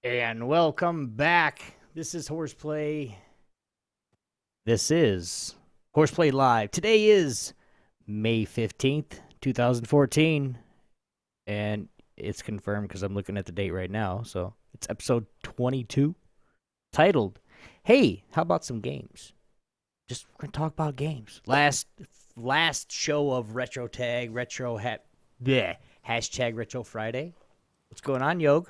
And welcome back. This is Horseplay. This is Horseplay Live. Today is May 15th, 2014. And it's confirmed because I'm looking at the date right now. So it's episode 22, titled, Hey, how about some games? Just we're going to talk about games. Last show of Retro Tag, hashtag Retro Friday. What's going on, Yog?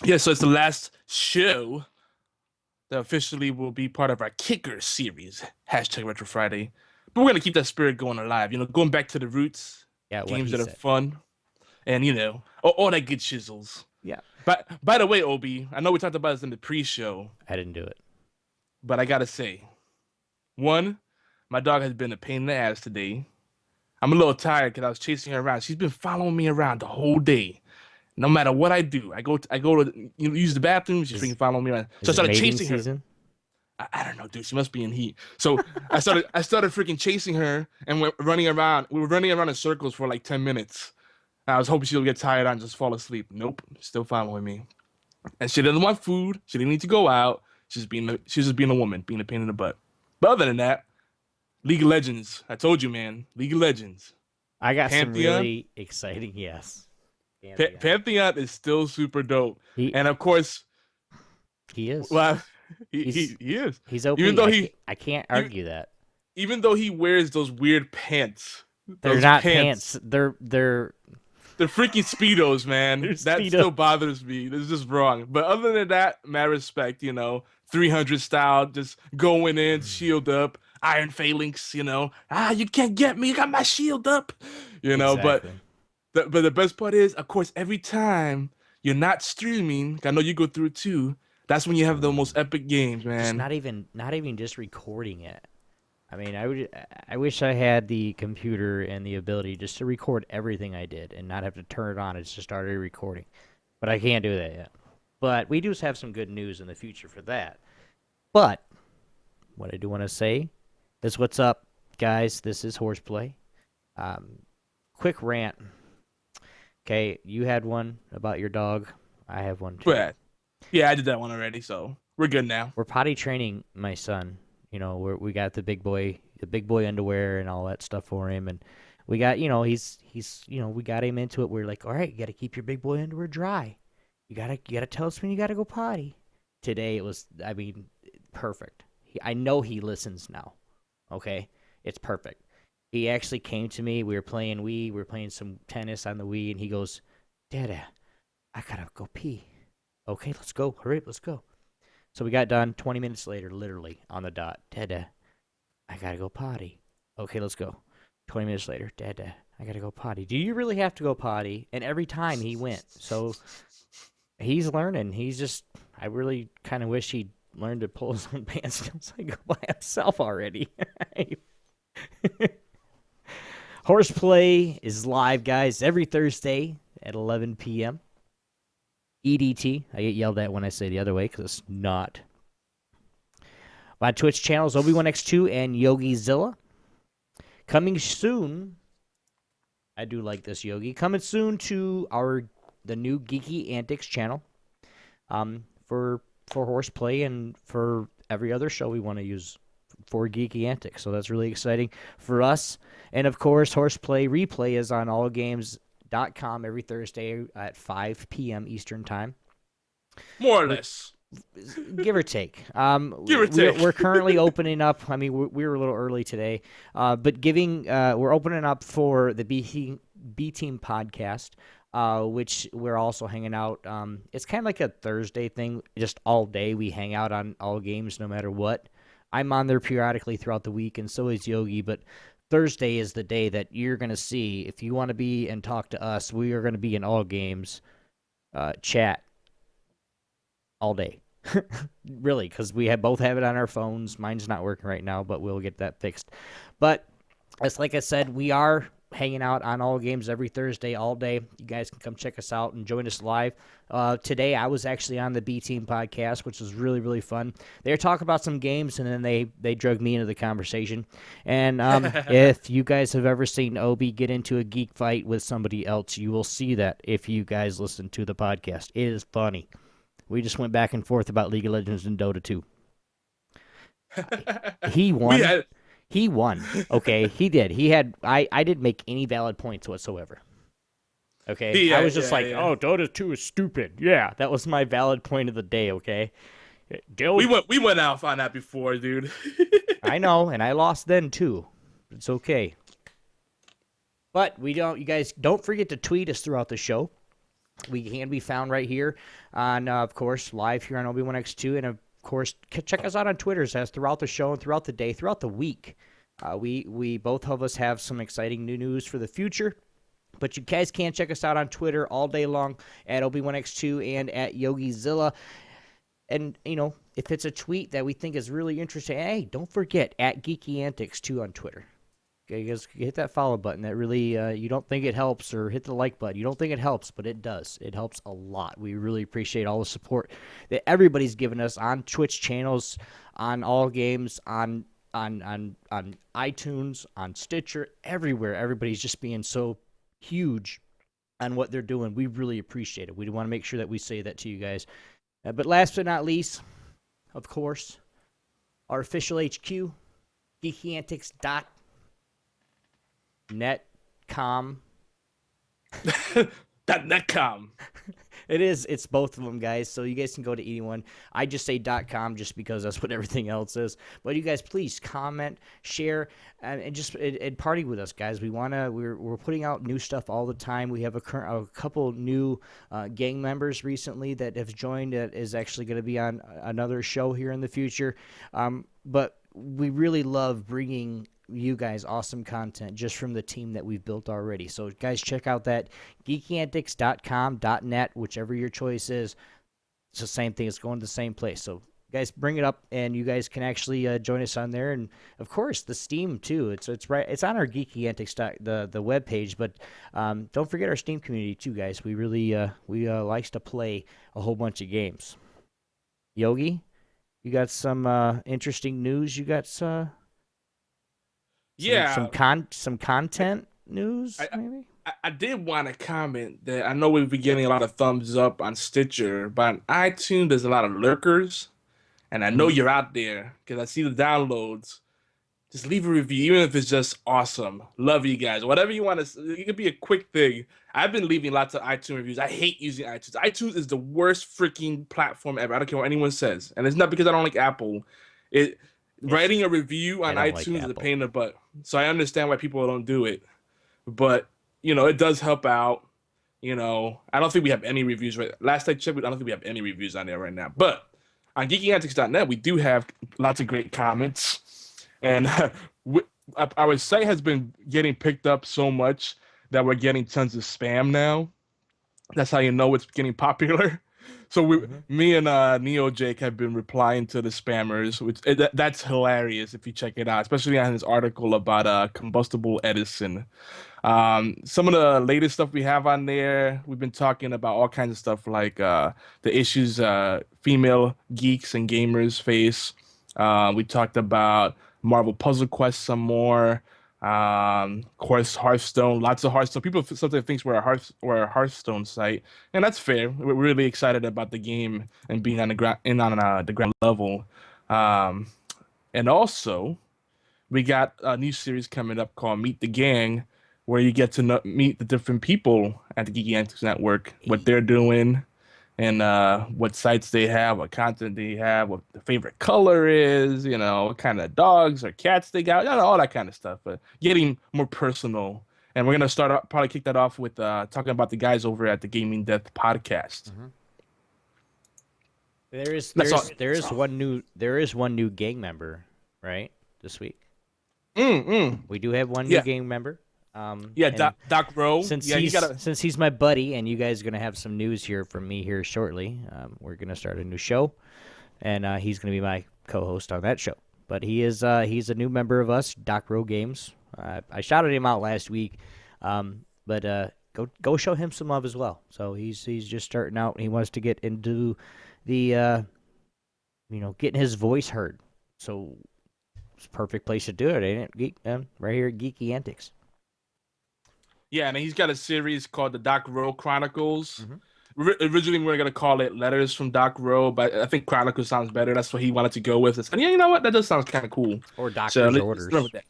Yeah, so it's the last show that officially will be part of our Kicker series, hashtag Retro Friday. But we're gonna keep that spirit going alive, going back to the roots, Yeah, what games he that are said. fun, and all that good chisels. Yeah. But by the way, Obi, I know we talked about this in the pre-show, I didn't do it. but I gotta say, one, my dog has been a pain in the ass today. I'm a little tired because I was chasing her around. She's been following me around the whole day. No matter what I do, I go to use the bathroom. She's freaking following me around. So I Is it started mating chasing her. season? I don't know, dude. She must be in heat. So I started freaking chasing her and we're running around. We were running around in circles for like 10 minutes. I was hoping she'll get tired and just fall asleep. Nope, still following me. And she doesn't want food. She didn't need to go out. She's just being a woman, being a pain in the butt. But other than that, League of Legends. I told you, man. League of Legends. I got some Pantheon. really exciting yes. Pantheon is still super dope. He And of course, he is. well, he He's- is. He's OP. Even though I can't argue that. even though he wears those weird pants. They're Those not pants. They're They're freaking Speedos, man. They're That Speedos. still bothers me. It's just wrong. But other than that, mad respect, 300 style, just going in, shield up, iron phalanx, you can't get me, I got my shield up, exactly. but the best part is, of course, every time you're not streaming, I know you go through it too, that's when you have the most epic games, Just man. not even just recording it. I mean, I wish I had the computer and the ability just to record everything I did and not have to turn it on. It's just already recording. But I can't do that yet. But we do have some good news in the future for that. But what I do want to say is, what's up, guys? This is Horseplay. Quick rant. Okay, you had one about your dog. I have one too. But yeah, I did that one already, so we're good now. We're potty training my son. We got the big boy underwear and all that stuff for him, and we got, he's we got him into it. We're like, all right, you got to keep your big boy underwear dry. You gotta tell us when you gotta go potty. Today it was, I mean, perfect. I know he listens now. Okay, it's perfect. He actually came to me. We were playing Wii. We were playing some tennis on the Wii, and he goes, "Dada, I gotta go pee." Okay, let's go. Hurry up, let's go. So we got done 20 minutes later, literally on the dot. Dada, I gotta go potty. Okay, let's go. 20 minutes later, Dada, I gotta go potty. Do you really have to go potty? And every time he went. So he's learning. I really kind of wish he'd learned to pull his own pants down so he could go by himself already. Horseplay is live, guys, every Thursday at 11 p.m. EDT. I get yelled at when I say the other way because it's not. My Twitch channels, Obi1X2 and YogiZilla. Coming soon. I do like this, Yogi. Coming soon to the new Geeky Antics channel. For Horseplay and for every other show we want to use for Geeky Antics. So that's really exciting for us. And of course, Horseplay replay is on allgames.com every Thursday at 5 p.m. Eastern Time. More or less. Give or take. Give or take. We're currently opening up. I mean, we were a little early today, but we're opening up for the B Team podcast, which we're also hanging out. It's kind of like a Thursday thing, just all day. We hang out on all games, no matter what. I'm on there periodically throughout the week, and so is Yogi. But Thursday is the day that you're gonna see. If you want to be and talk to us, we are gonna be in all games, chat all day. Really, because we both have it on our phones. Mine's not working right now, but we'll get that fixed. But as like I said, we are hanging out on All Games every Thursday all day. You guys can come check us out and join us live. Today I was actually on the B Team podcast, which was really, really fun. They were talking about some games, and then they drug me into the conversation. And if you guys have ever seen Obi get into a geek fight with somebody else, you will see that if you guys listen to the podcast. It is funny. We just went back and forth about League of Legends and Dota 2. He won. He won. Okay, he did. He had. I didn't make any valid points whatsoever. Okay, I was just oh, Dota 2 is stupid. Yeah, that was my valid point of the day. Okay, we went out on that before, dude. I know, and I lost then too. It's okay. But we don't. You guys don't forget to tweet us throughout the show. We can be found right here on, of course, live here on Obi1X2, and of course, check us out on Twitter as throughout the show and throughout the day, throughout the week. We both of us have some exciting new news for the future, but you guys can check us out on Twitter all day long at Obi1X2 and at YogiZilla. And, you know, if it's a tweet that we think is really interesting, hey, don't forget, at Geeky Antics, too, on Twitter. Okay, you guys hit that follow button. That really, you don't think it helps, or hit the like button. You don't think it helps, but it does. It helps a lot. We really appreciate all the support that everybody's given us on Twitch channels, on All Games, on iTunes, on Stitcher, everywhere. Everybody's just being so huge on what they're doing. We really appreciate it. We want to make sure that we say that to you guys. But last but not least, of course, our official HQ, geekyantics.netcom. .netcom. It's both of them, guys, so you guys can go to anyone. I just say .com just because that's what everything else is. But you guys, please comment, share, and just party with us, guys. We're putting out new stuff all the time. We have a couple new gang members recently that have joined that is actually going to be on another show here in the future. But we really love bringing you guys awesome content just from the team that we've built already. So guys, check out that geekyantics.com, .net, whichever your choice is. It's the same thing. It's going to the same place. So guys, bring it up, and you guys can actually join us on there. And of course, the Steam too. It's right. It's on our Geeky Antics the web page, but don't forget our Steam community too, guys. We really likes to play a whole bunch of games. Yogi, you got some interesting news. You got some content news, maybe? I did want to comment that I know we've been getting a lot of thumbs up on Stitcher, but on iTunes, there's a lot of lurkers. And I know you're out there because I see the downloads. Just leave a review, even if it's just awesome. Love you guys. Whatever you want to, it could be a quick thing. I've been leaving lots of iTunes reviews. I hate using iTunes. iTunes is the worst freaking platform ever. I don't care what anyone says. And it's not because I don't like Apple. Writing a review on iTunes is a pain in the butt. So I understand why people don't do it. But, you know, it does help out. You know, I don't think we have any reviews. Last I checked, I don't think we have any reviews on there right now. But on geekyantics.net, we do have lots of great comments. And our site has been getting picked up so much that we're getting tons of spam now. That's how you know it's getting popular. So me and Neo Jake have been replying to the spammers, which that's hilarious if you check it out, especially on his article about combustible Edison. Some of the latest stuff we have on there, we've been talking about all kinds of stuff like the issues female geeks and gamers face. We talked about Marvel Puzzle Quest some more. Of course, Hearthstone, lots of Hearthstone. People sometimes think we're a Hearthstone site, and that's fair. We're really excited about the game and being on the ground level. And also, we got a new series coming up called Meet the Gang, where you get to meet the different people at the Geeky Antics Network, what they're doing, and what sites they have, what content they have, what the favorite color is, you know, what kind of dogs or cats they got, you know, all that kind of stuff. But getting more personal. And we're going to probably kick that off with talking about the guys over at the Gaming Death podcast. Mm-hmm. There is one new gang member, right, this week. We do have one new gang member. Doc Rowe. Since he's my buddy, and you guys are gonna have some news here from me here shortly. We're gonna start a new show, and he's gonna be my co-host on that show. But he's a new member of us, Doc Rowe Games. I shouted him out last week But go show him some love as well. So he's just starting out. He wants to get into the getting his voice heard. So it's a perfect place to do it, ain't it? Right here at Geeky Antics. Yeah, and he's got a series called the Doc Row Chronicles. Mm-hmm. Originally, we were gonna call it Letters from Doc Row, but I think Chronicles sounds better. That's what he wanted to go with. And yeah, you know what? That does sound kind of cool. Or So doctor's let's run orders. with that.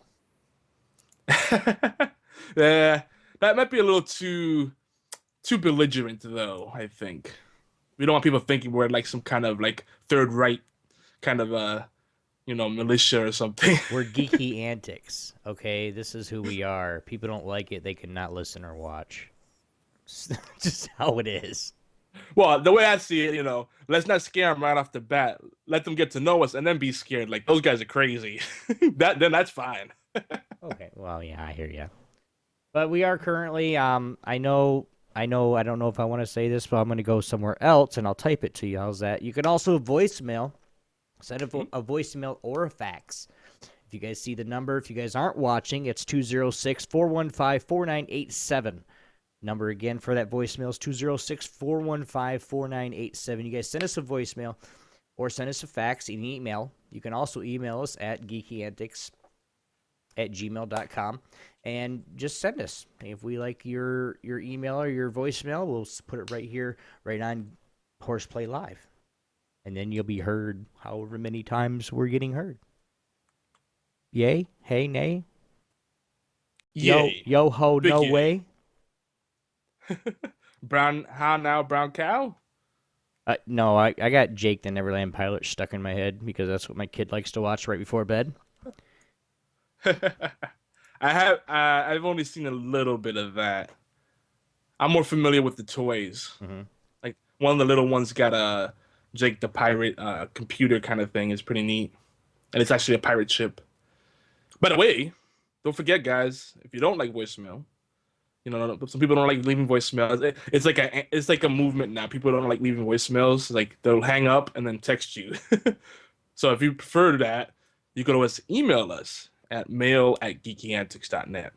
Yeah, that might be a little too belligerent, though. I think we don't want people thinking we're like some kind of like third right kind of militia or something. We're Geeky Antics. Okay, this is who we are. People don't like it, they cannot listen or watch. It's just how it is. Well, the way I see it, let's not scare them right off the bat. Let them get to know us and then be scared. Like those guys are crazy. Then that's fine. Okay, well, yeah, I hear you. But we are currently, I know, I don't know if I want to say this, but I'm going to go somewhere else and I'll type it to you. How's that? You can also voicemail, send a voicemail or a fax. If you guys see the number, if you guys aren't watching, it's 206-415-4987. Number again for that voicemail is 206-415-4987. You guys send us a voicemail or send us a fax, an email. You can also email us at geekyantics@gmail.com and just send us. If we like your email or your voicemail, we'll put it right here, right on HorsePLAY Live. And then you'll be heard however many times we're getting heard. Yay? Hey, nay? Yay. Yo, ho, Big no yay. way? Brown, how now, brown cow? No, I got Jake the Neverland Pilot stuck in my head because that's what my kid likes to watch right before bed. I've only seen a little bit of that. I'm more familiar with the toys. Mm-hmm. Like one of the little ones got a Jake the Pirate computer kind of thing. It's pretty neat, and it's actually a pirate ship. By the way, don't forget, guys, if you don't like voicemail, some people don't like leaving voicemails. It's like a movement now. People don't like leaving voicemails. Like they'll hang up and then text you. So if you prefer that, you can always email us at mail@geekyantics.net,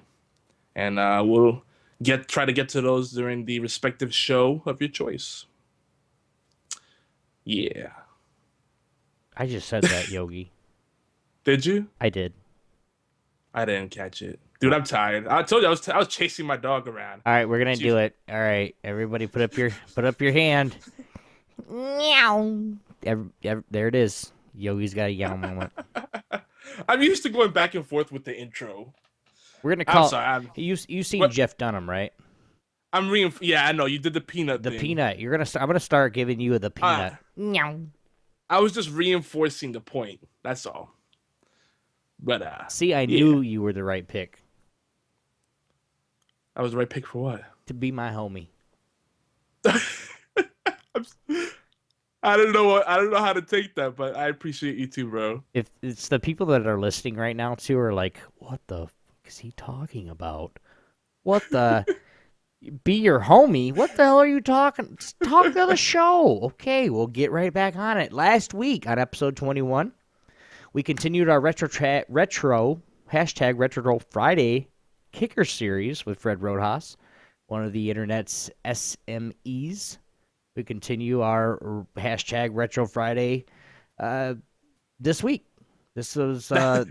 and we'll try to get to those during the respective show of your choice. Yeah. I just said that, Yogi. Did you? I did. I didn't catch it, dude. I'm tired. I told you I was chasing my dog around. All right, we're gonna do it. All right, everybody, put up your hand. Meow. There it is. Yogi's got a yow moment. I'm used to going back and forth with the intro. We're gonna call. I'm sorry. You seen What? Jeff Dunham, right? Yeah, I know you did the peanut. The thing. peanut. I'm gonna start giving you the peanut. Meow. I was just reinforcing the point. That's all. But See, I knew you were the right pick I was the right pick for what? to be my homie. I don't know how to take that, but I appreciate you too, bro. If it's the people that are listening right now too are like, what the fuck is he talking about? What the? Be your homie? What the hell are you talking? Talk to the show. Okay, we'll get right back on it. Last week on episode 21, we continued our retro Friday kicker series with Fred Roadhouse, one of the internet's SMEs. We continue our hashtag Retro Friday this week. This was I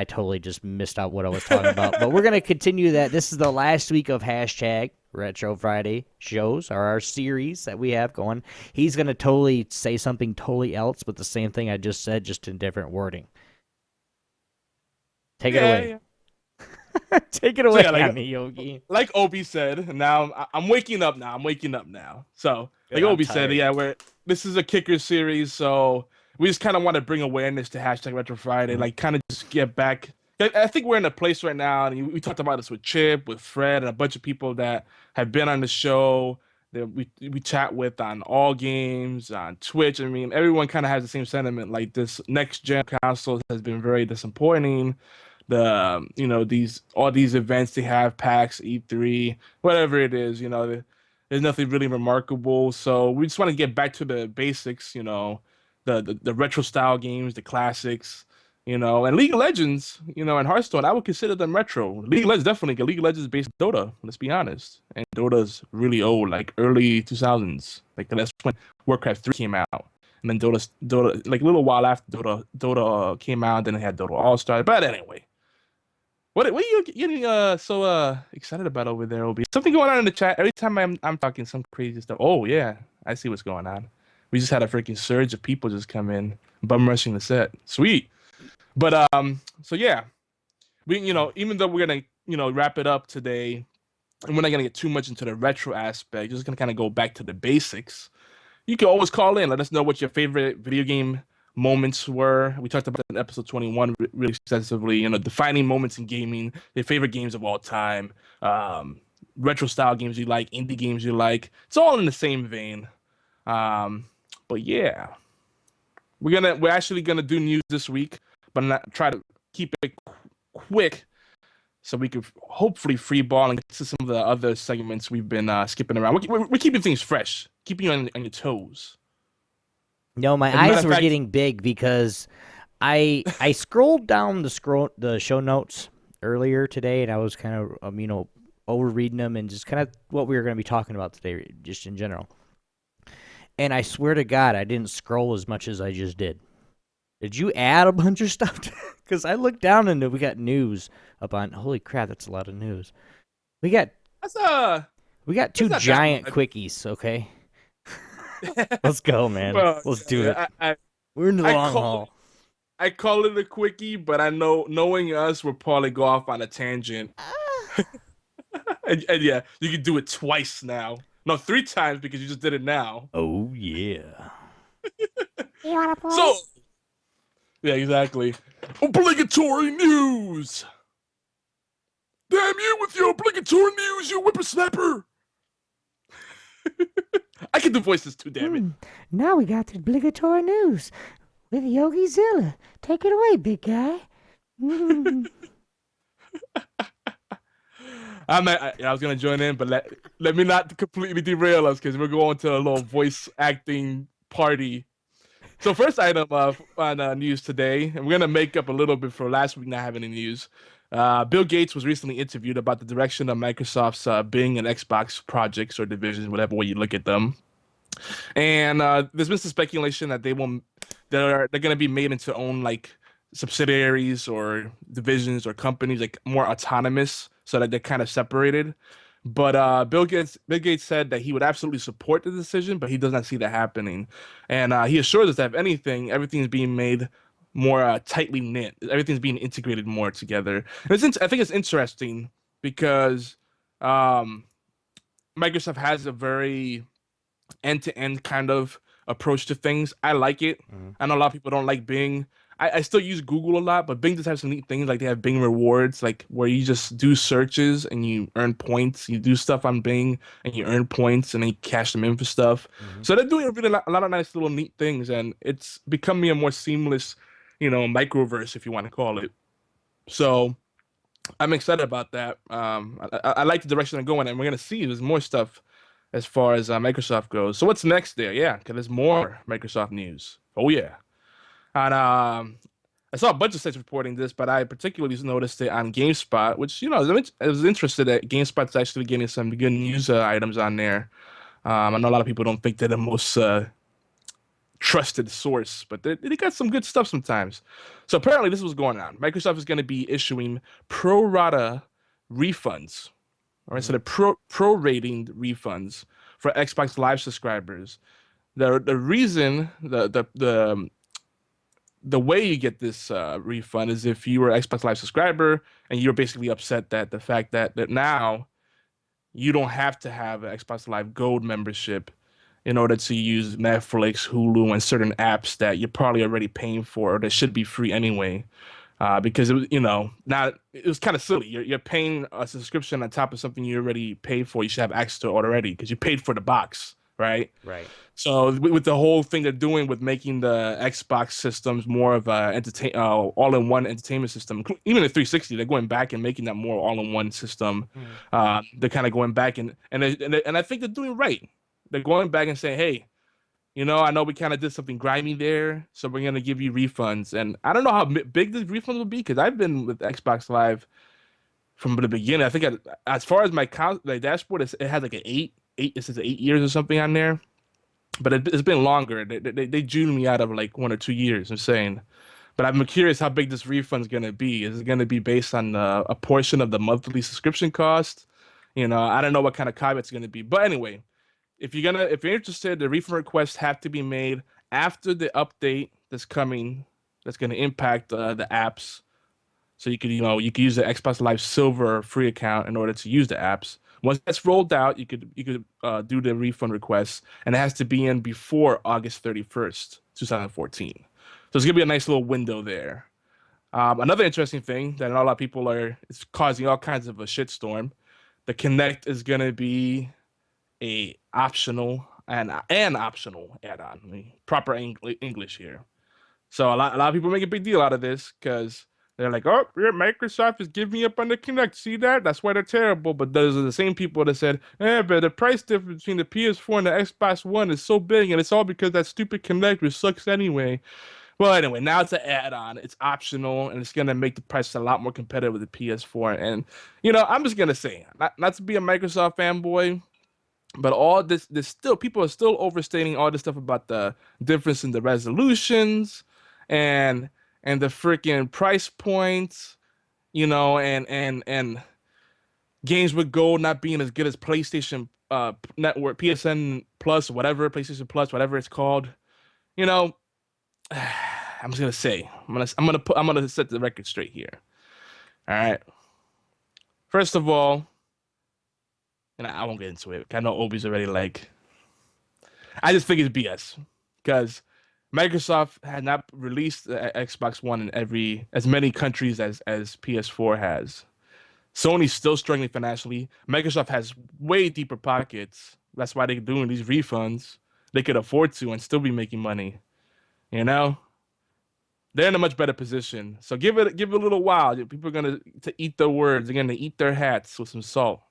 totally just missed out what I was talking about, but we're gonna continue that. This is the last week of hashtag Retro Friday shows, or our series that we have going. He's gonna totally say something totally else, but the same thing I just said, just in different wording. Take it away. Yeah. Take it away, Yogi. Like Obi said, now I'm waking up now. So, like Obi said, this is a kicker series, so we just kind of want to bring awareness to hashtag Retro Friday, like kind of just get back. I think we're in a place right now, and we talked about this with Chip, with Fred, and a bunch of people that have been on the show that we chat with on all games, on Twitch. I mean, everyone kind of has the same sentiment. Like this next gen console has been very disappointing. All these events they have, PAX, E3, whatever it is, there's nothing really remarkable. So we just want to get back to the basics, the retro style games, the classics, And League of Legends, and Hearthstone, I would consider them retro. League of Legends definitely. League of Legends is based on Dota. Let's be honest, and Dota's really old, like early 2000s. Like that's when Warcraft 3 came out, and then Dota, like a little while after Dota came out, then it had Dota All Star. But anyway, what are you getting so excited about over there, Obi? Something going on in the chat. Every time I'm talking some crazy stuff. Oh yeah, I see what's going on. We just had a freaking surge of people just come in, bum rushing the set. Sweet. But so yeah, we even though we're gonna wrap it up today, and we're not gonna get too much into the retro aspect, just gonna kind of go back to the basics. You can always call in, let us know what your favorite video game moments were. We talked about that in episode 21 really extensively. Defining moments in gaming, your favorite games of all time, retro style games you like, indie games you like. It's all in the same vein. But yeah, we're actually gonna do news this week, but not try to keep it quick so we could hopefully free ball and get to some of the other segments we've been skipping around. We're keeping things fresh, keeping you on your toes. No, my eyes were getting big because I scrolled down the show notes earlier today, and I was kind of over reading them and just kind of what we were going to be talking about today, just in general. And I swear to God, I didn't scroll as much as I just did. Did you add a bunch of stuff? Because I looked down and we got news up on. Holy crap, that's a lot of news. We got two giant quickies. Okay, let's go, man. Well, let's do it. We're in the long haul. I call it a quickie, but I know, knowing us, we'll probably go off on a tangent. and yeah, you can do it twice now. No, 3 times because you just did it now. Oh yeah. You wanna play? So, yeah, exactly. Obligatory news. Damn you with your obligatory news, you whippersnapper. I can do voices too, damn it. Now we got the obligatory news with Yogi Zilla. Take it away, big guy. I was gonna join in, but let me not completely derail us because we're going to a little voice acting party. So first item on news today, and we're gonna make up a little bit for last week not having any news. Bill Gates was recently interviewed about the direction of Microsoft's Bing and Xbox projects or divisions, whatever way you look at them. And there's been some speculation that they're gonna be made into own like subsidiaries or divisions or companies, like more autonomous, so that they're kind of separated. But Bill Gates said that he would absolutely support the decision, but he does not see that happening. And he assures us that if anything, everything's being made more tightly knit. Everything's being integrated more together. And I think it's interesting because Microsoft has a very end-to-end kind of approach to things. I like it. I know a lot of people don't like Bing. I still use Google a lot, but Bing does have some neat things. Like they have Bing rewards, like where you just do searches and you earn points. You do stuff on Bing and you earn points and then you cash them in for stuff. So they're doing a lot of nice little neat things, and it's becoming a more seamless, microverse, if you want to call it. So I'm excited about that. I like the direction they're going, and we're gonna see there's more stuff as far as Microsoft goes. So what's next there? Yeah, because there's more Microsoft news. Oh yeah. And I saw a bunch of sites reporting this, but I particularly noticed it on GameSpot, which, I was interested that GameSpot's actually getting some good news items on there. I know a lot of people don't think they're the most trusted source, but they got some good stuff sometimes. So apparently this was going on. Microsoft is going to be issuing pro rata refunds. All right, so the pro-rating refunds for Xbox Live subscribers. The reason the way you get this refund is if you were an Xbox Live subscriber and you're basically upset that the fact that now you don't have to have an Xbox Live Gold membership in order to use Netflix, Hulu, and certain apps that you're probably already paying for or that should be free anyway. Because it was, now it was kind of silly. You're paying a subscription on top of something you already paid for. You should have access to it already because you paid for the box, right? Right. So with the whole thing they're doing with making the Xbox systems more of a all-in-one entertainment system, even the 360, they're going back and making that more all-in-one system. They're kind of going back and I think they're doing right. They're going back and saying, hey, I know we kind of did something grimy there, so we're gonna give you refunds. And I don't know how big the refunds will be because I've been with Xbox Live from the beginning. I think as far as my dashboard, it has like an eight. It says 8 years or something on there, but it's been longer. They June me out of like 1 or 2 years. I'm saying, but I'm curious how big this refund's gonna be. Is it gonna be based on a portion of the monthly subscription cost? I don't know what kind of caveat it's gonna be. But anyway, if you're interested, the refund requests have to be made after the update that's coming. That's gonna impact the apps. So you could use the Xbox Live Silver free account in order to use the apps. Once that's rolled out, you could do the refund request, and it has to be in before August 31st, 2014. So it's gonna be a nice little window there. Another interesting thing that a lot of people it's causing all kinds of a shitstorm. The Kinect is gonna be a optional and an optional add-on. I mean, proper English here. So a lot of people make a big deal out of this because they're like, "Oh, Microsoft is giving up on the Kinect. See that? That's why they're terrible." But those are the same people that said, but the price difference between the PS4 and the Xbox One is so big, and it's all because that stupid Kinect, which sucks anyway. Well, anyway, now it's an add-on. It's optional, and it's gonna make the price a lot more competitive with the PS4. And I'm just gonna say, not to be a Microsoft fanboy, but all this still people are still overstating all this stuff about the difference in the resolutions and the freaking price points, and games with gold not being as good as PlayStation Network, PSN Plus, whatever, PlayStation Plus, whatever it's called. You know, I'm just gonna say, I'm gonna set the record straight here. All right. First of all, and I won't get into it. I know Obi's already like. I just think it's BS because Microsoft had not released the Xbox One in as many countries as PS4 has. Sony's still struggling financially. Microsoft has way deeper pockets. That's why they're doing these refunds. They could afford to and still be making money. They're in a much better position. So give it a little while. People are gonna to eat their words. They're gonna eat their hats with some salt.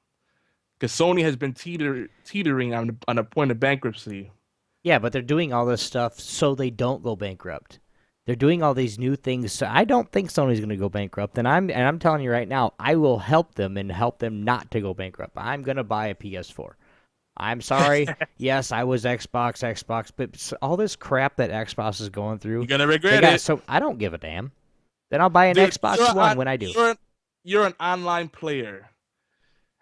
Because Sony has been teetering on a point of bankruptcy. Yeah, but they're doing all this stuff so they don't go bankrupt. They're doing all these new things. So I don't think Sony's going to go bankrupt, and I'm telling you right now, I will help them and help them not to go bankrupt. I'm going to buy a PS4. I'm sorry. Yes, I was Xbox, but all this crap that Xbox is going through, You're gonna regret it. So I don't give a damn. Then I'll buy an Xbox One when I do. You're an online player.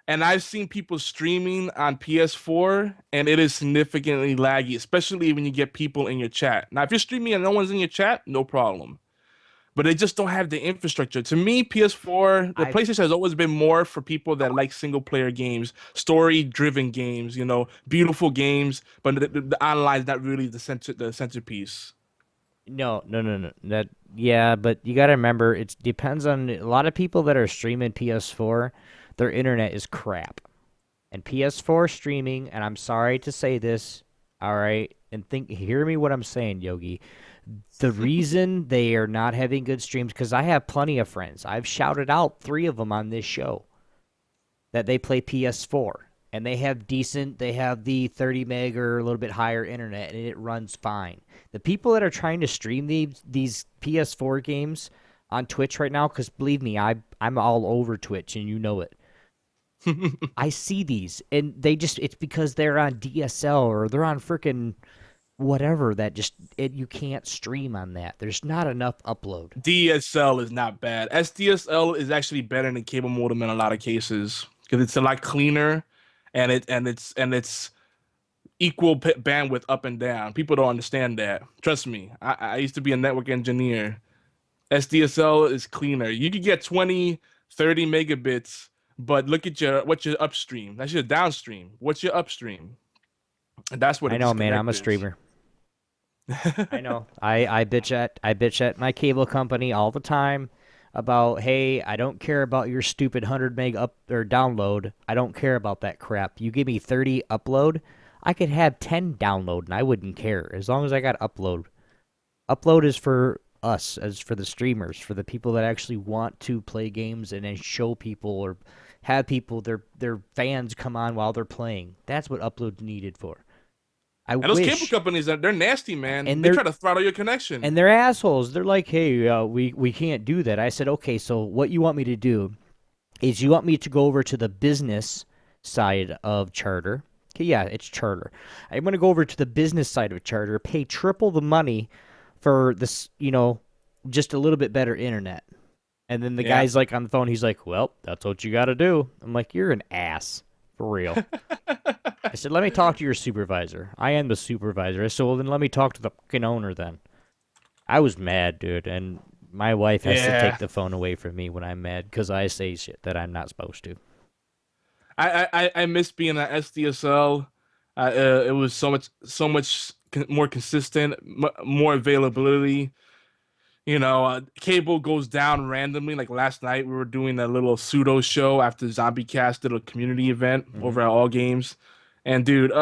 And I've seen people streaming on PS4, and it is significantly laggy, especially when you get people in your chat. Now, if you're streaming and no one's in your chat, no problem. But they just don't have the infrastructure. To me, PS4, PlayStation has always been more for people that like single-player games, story-driven games, beautiful games, but the online is not really the centerpiece. No. But you got to remember, it depends on a lot of people that are streaming PS4. Their internet is crap. And PS4 streaming, and I'm sorry to say this, all right, and hear me what I'm saying, Yogi. The reason they are not having good streams, because I have plenty of friends. I've shouted out 3 of them on this show that they play PS4. And they have the 30 meg or a little bit higher internet, and it runs fine. The people that are trying to stream these PS4 games on Twitch right now, because believe me, I'm all over Twitch, and you know it. I see these, and it's because they're on DSL or they're on freaking whatever you can't stream on that. There's not enough upload. DSL is not bad. SDSL is actually better than cable modem in a lot of cases because it's a lot cleaner, and it's equal bandwidth up and down. People don't understand that. Trust me, I used to be a network engineer. SDSL is cleaner. You could get 20, 30 megabits. But look at what's your upstream. That's your downstream. What's your upstream? And that's what I know, man. I'm a streamer. I know. I bitch at my cable company all the time about, hey, I don't care about your stupid 100 meg up or download. I don't care about that crap. You give me 30 upload, I could have 10 download, and I wouldn't care as long as I got upload. Upload is for us, as for the streamers, for the people that actually want to play games and then show people or have people, their fans come on while they're playing. That's what upload's needed for. I And those cable wish. companies, they're nasty, man. And They they're try to throttle your connection. and they're assholes. They're like, hey, we can't do that. I said, okay, so what you want me to do is you want me to go over to the business side of Charter. Okay, yeah, it's Charter. I'm going to go over to the business side of Charter, pay triple the money for this, just a little bit better internet. And then the Yeah. guy's like on the phone, he's like, well, that's what you got to do. I'm like, you're an ass. For real. I said, let me talk to your supervisor. I am the supervisor. I said, well, then let me talk to the fucking owner then. I was mad, dude, and my wife has to take the phone away from me when I'm mad because I say shit that I'm not supposed to. I miss being at SDSL. It was so much more consistent, more availability. Cable goes down randomly. Like last night, we were doing a little pseudo show after Zombie Cast did a community event over at All Games, and dude,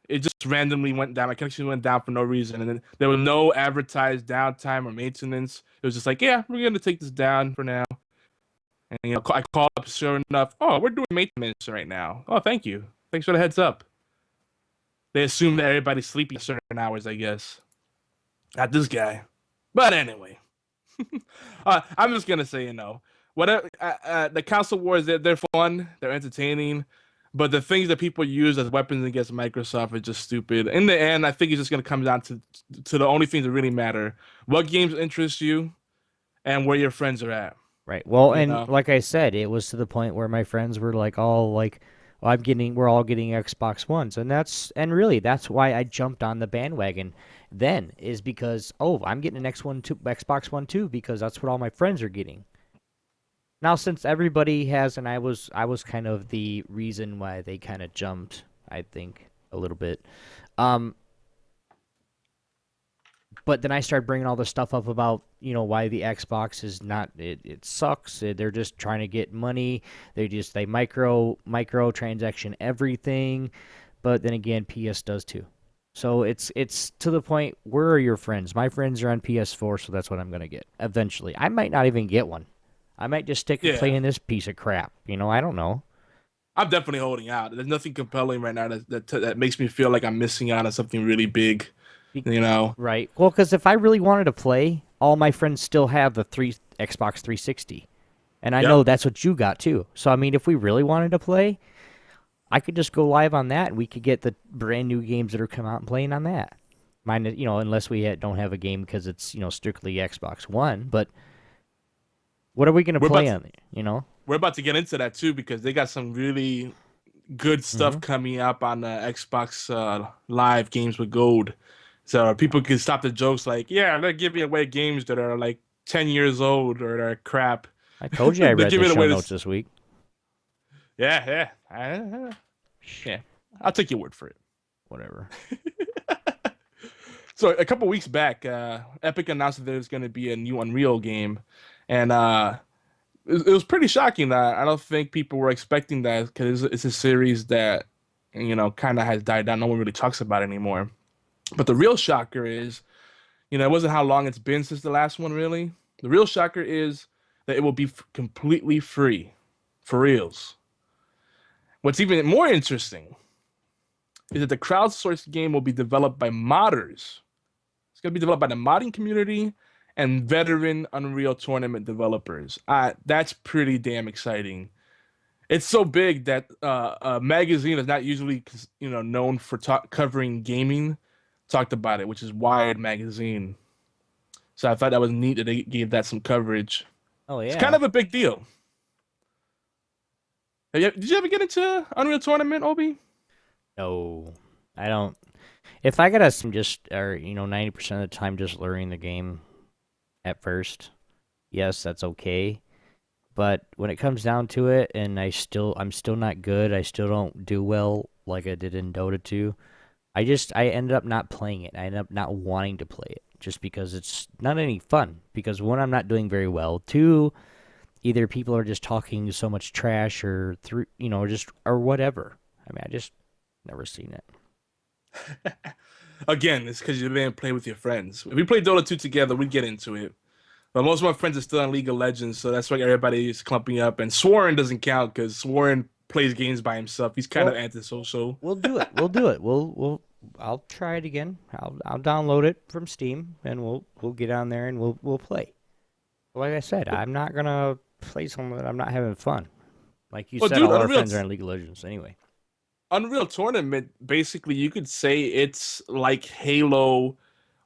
it just randomly went down. My connection went down for no reason, and then there was no advertised downtime or maintenance. It was just like, yeah, we're gonna take this down for now. And I called up, sure enough. Oh, we're doing maintenance right now. Oh, thank you. Thanks for the heads up. They assume that everybody's sleeping at certain hours, I guess. Not this guy. But anyway, I'm just gonna say, whatever. The console wars, they're fun, they're entertaining, but the things that people use as weapons against Microsoft are just stupid. In the end, I think it's just gonna come down to the only things that really matter: what games interest you, and where your friends are at. Right. Well, and like I said, it was to the point where my friends were like, all like, we're all getting Xbox Ones, and really that's why I jumped on the bandwagon. Then is because I'm getting an Xbox One too, because that's what all my friends are getting. Now since everybody has, and I was kind of the reason why they kind of jumped, I think a little bit. But then I started bringing all this stuff up about, why the Xbox is not, it sucks. They're just trying to get money. They micro transaction everything. But then again, PS does too. So it's to the point, where are your friends? My friends are on PS4, so that's what I'm going to get eventually. I might not even get one. I might just stick to playing this piece of crap. I don't know. I'm definitely holding out. There's nothing compelling right now that makes me feel like I'm missing out on something really big. Right. Well, because if I really wanted to play, all my friends still have the Xbox 360. And I know that's what you got too. So, I mean, if we really wanted to play, I could just go live on that, and we could get the brand new games that are coming out and playing on that. Unless we don't have a game because it's, strictly Xbox One. But what are we going to play on it, We're about to get into that too, because they got some really good stuff coming up on the Xbox Live Games with Gold. So people can stop the jokes like, yeah, they're giving away games that are like 10 years old or they're crap. I told you I read the show notes this week. Yeah. I'll take your word for it. Whatever. So a couple weeks back, Epic announced that there's going to be a new Unreal game. And it was pretty shocking that I don't think people were expecting that, because it's a series that, kind of has died down. No one really talks about it anymore. But the real shocker is, it wasn't how long it's been since the last one, really. The real shocker is that it will be completely free, for reals. What's even more interesting is that the crowdsourced game will be developed by modders. It's going to be developed by the modding community and veteran Unreal Tournament developers. That's pretty damn exciting. It's so big that a magazine is not usually known for covering gaming talked about it, which is Wired magazine. So I thought that was neat that they gave that some coverage. Oh yeah, it's kind of a big deal. Did you ever get into Unreal Tournament, Obi? No, I don't. If I gotta just, or 90% of the time just learning the game at first, yes, that's okay. But when it comes down to it, and I'm still not good. I still don't do well like I did in Dota 2. I ended up not playing it. I ended up not wanting to play it just because it's not any fun. Because one, I'm not doing very well. Two, either people are just talking so much trash, or or whatever. I mean, I just never seen it. Again, it's because you didn't play with your friends. If we played Dota 2 together, we'd get into it. But most of my friends are still on League of Legends, so that's why everybody is clumping up. And Swarren doesn't count because Swarren plays games by himself. He's kind of antisocial. We'll do it. We'll do it. I'll try it again. I'll download it from Steam and we'll get on there and we'll play. Like I said, I'm not gonna play something that I'm not having fun. Like you Well, said, dude, all our friends are in League of Legends anyway. Unreal Tournament, basically, you could say it's like Halo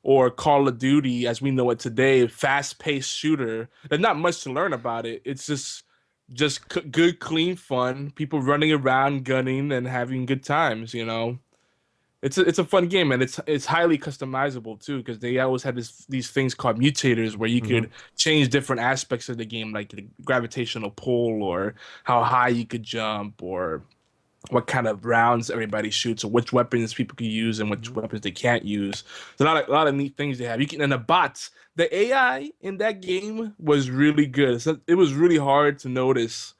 or Call of Duty as we know it today, fast-paced shooter. There's not much to learn about it. It's just good, clean fun. People running around, gunning, and having good times. It's a fun game, and it's highly customizable too, because they always had these things called mutators where you could change different aspects of the game, like the gravitational pull or how high you could jump or what kind of rounds everybody shoots or which weapons people can use and which weapons they can't use. There's a lot of neat things they have. And the bots, the AI in that game was really good. So it was really hard to notice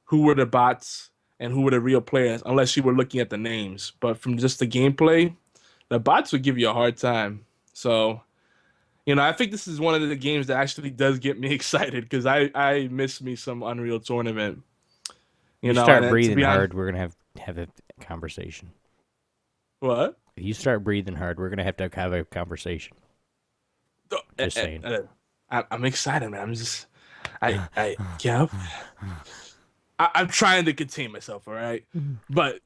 who were the bots and who were the real players unless you were looking at the names. But from just the gameplay, the bots would give you a hard time. So, I think this is one of the games that actually does get me excited because I miss me some Unreal Tournament. You start breathing hard, we're gonna have a conversation. What? If you start breathing hard, we're gonna have to have a conversation. Just saying. I'm excited, man. I'm trying to contain myself, all right? But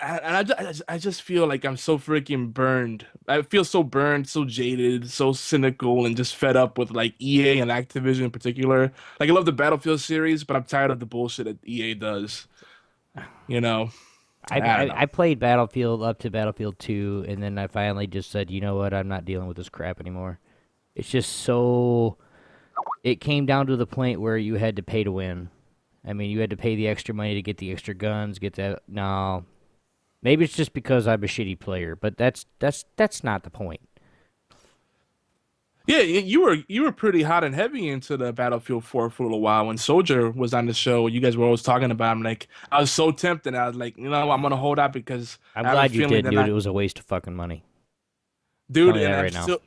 I just feel like I'm so freaking burned. I feel so burned, so jaded, so cynical, and just fed up with like EA and Activision in particular. Like I love the Battlefield series, but I'm tired of the bullshit that EA does. I played Battlefield up to Battlefield 2, and then I finally just said, you know what, I'm not dealing with this crap anymore. It's just so... It came down to the point where you had to pay to win. I mean, you had to pay the extra money to get the extra guns, get that... No. Maybe it's just because I'm a shitty player, but that's not the point. Yeah, you were pretty hot and heavy into the Battlefield 4 for a little while. When Soldier was on the show, you guys were always talking about him. Like, I was so tempted. I was like, I'm gonna hold out because I'm glad you did, dude. It was a waste of fucking money. Dude, and I'm still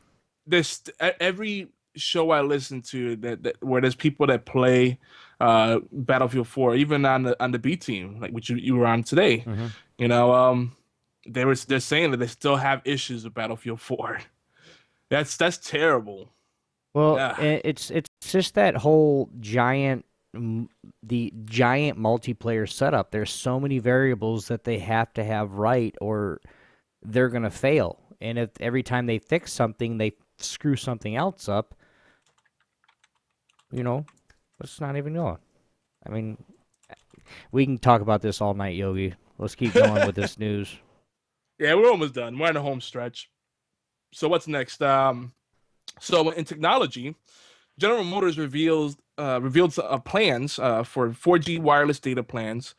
there's every show I listen to that where there's people that play Battlefield 4, even on the B team, like which you were on today. They're saying that they still have issues with Battlefield 4. That's terrible. Well, it's just that whole giant multiplayer setup. There's so many variables that they have to have right, or they're gonna fail. And if every time they fix something, they screw something else up, let's not even go on. I mean, we can talk about this all night, Yogi. Let's keep going with this news. Yeah, we're almost done. We're in the home stretch. So what's next? So in technology, General Motors revealed plans for 4G wireless data plans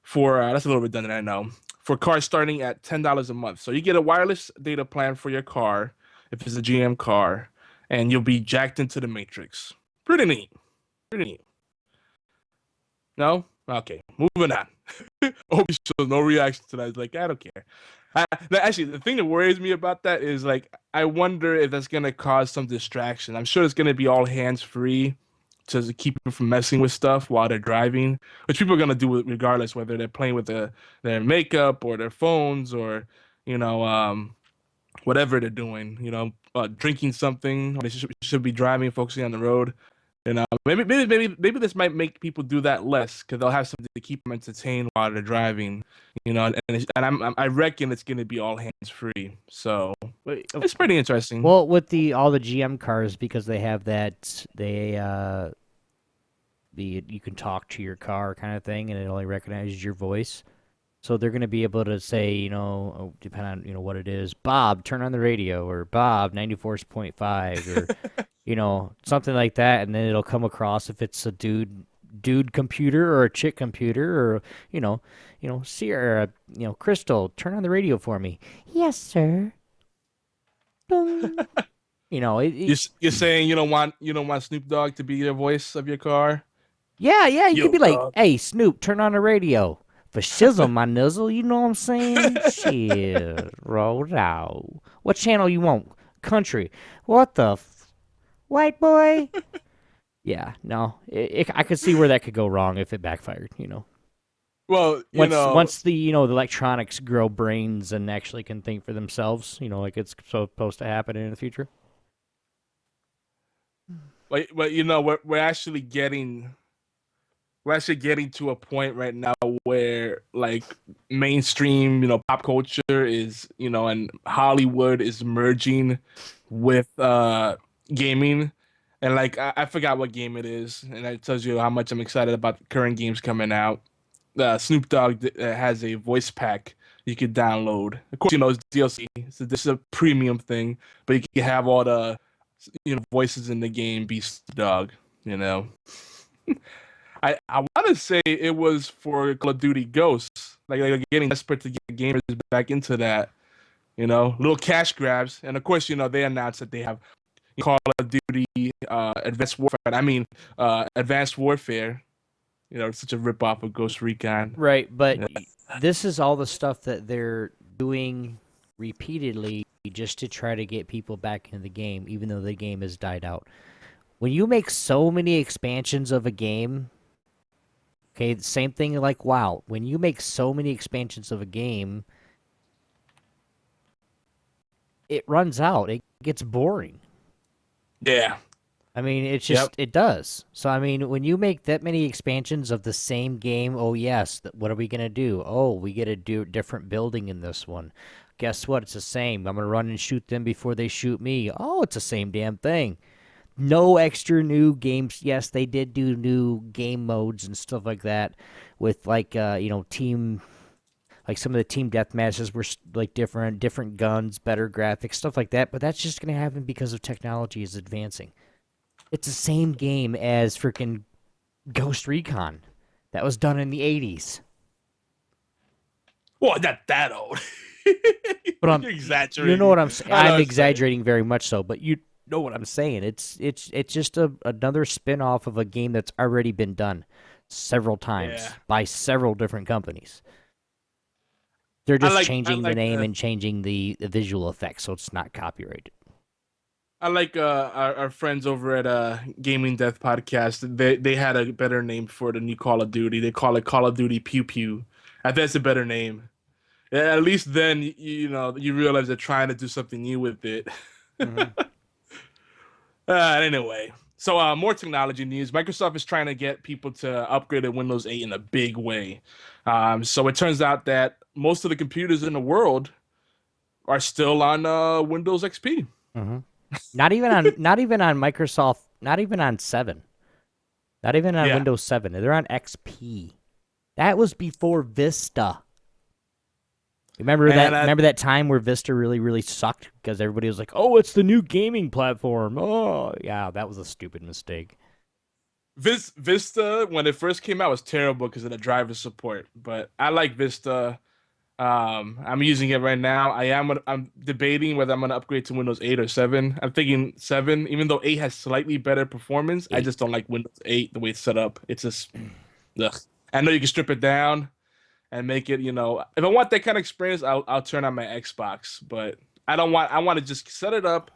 for that's a little redundant, I know, for cars starting at $10 a month. So you get a wireless data plan for your car if it's a GM car, and you'll be jacked into the matrix. Pretty neat. No? Okay, moving on. Obi shows no reaction to that. He's like, I don't care. Actually, the thing that worries me about that is like, I wonder if that's gonna cause some distraction. I'm sure it's gonna be all hands-free to keep them from messing with stuff while they're driving, which people are gonna do regardless, whether they're playing with their makeup or their phones or whatever they're doing. Drinking something. They should be driving, focusing on the road. Maybe this might make people do that less because they'll have something to keep them entertained while they're driving. I reckon it's going to be all hands free. So it's pretty interesting. Well, with all the GM cars, because they have that, you can talk to your car kind of thing, and it only recognizes your voice. So they're going to be able to say, depending on what it is, Bob, turn on the radio, or Bob, 94.5, or something like that, and then it'll come across if it's a dude computer or a chick computer, or Sierra, Crystal, turn on the radio for me. Yes, sir. You're saying you don't want Snoop Dogg to be the voice of your car? Yeah, you could be like, hey, Snoop, turn on the radio. For shizzle, my nizzle, you know what I'm saying? Shit, roll out. What channel you want? Country. What the white boy? Yeah, no. I could see where that could go wrong if it backfired, Well, Once the the electronics grow brains and actually can think for themselves, like it's supposed to happen in the future. but we're actually getting to a point right now where like mainstream, pop culture is, and Hollywood is merging with gaming. And like I forgot what game it is, and that tells you how much I'm excited about the current games coming out. Snoop Dogg has a voice pack you could download. Of course, it's DLC, so this is a premium thing, but you can have all the voices in the game be Snoop Dogg. You know. I want to say it was for Call of Duty Ghosts. Like they're getting desperate to get gamers back into that. Little cash grabs. And of course, they announced that they have Call of Duty Advanced Warfare. Advanced Warfare. It's such a ripoff of Ghost Recon. Right, but this is all the stuff that they're doing repeatedly just to try to get people back into the game, even though the game has died out. When you make so many expansions of a game, okay, same thing like WoW. When you make so many expansions of a game, it runs out. It gets boring. Yeah. I mean, it's just, it does. So, I mean, when you make that many expansions of the same game, oh, yes, what are we going to do? Oh, we get to do different building in this one. Guess what? It's the same. I'm going to run and shoot them before they shoot me. Oh, it's the same damn thing. No extra new games. Yes, they did do new game modes and stuff like that with, like, team... Like, some of the team death matches were, like, different guns, better graphics, stuff like that. But that's just going to happen because of technology is advancing. It's the same game as freaking Ghost Recon that was done in the 80s. Well, not that old. But I'm exaggerating. You know what I'm saying? I'm exaggerating very much so, but you know what I'm saying. It's just another spin-off of a game that's already been done several times by several different companies. They're just changing the name and changing the visual effects, so it's not copyrighted. I like our friends over at Gaming Death Podcast. They had a better name for the new Call of Duty. They call it Call of Duty Pew Pew. I think that's a better name. At least then you realize they're trying to do something new with it. Mm-hmm. Anyway, so more technology news. Microsoft is trying to get people to upgrade to Windows 8 in a big way. So it turns out that most of the computers in the world are still on Windows XP. Mm-hmm. Not even on Microsoft, not even on 7. Not even on Windows 7. They're on XP. That was before Vista. Remember that time where Vista really, really sucked because everybody was like, "Oh, it's the new gaming platform." Oh, yeah, that was a stupid mistake. Vista, when it first came out, was terrible because of the driver support. But I like Vista. I'm using it right now. I'm debating whether I'm gonna upgrade to Windows 8 or 7. I'm thinking 7, even though 8 has slightly better performance. 8. I just don't like Windows 8 the way it's set up. It's just, ugh. I know you can strip it down and make it. If I want that kind of experience, I'll turn on my Xbox. But I want to just set it up,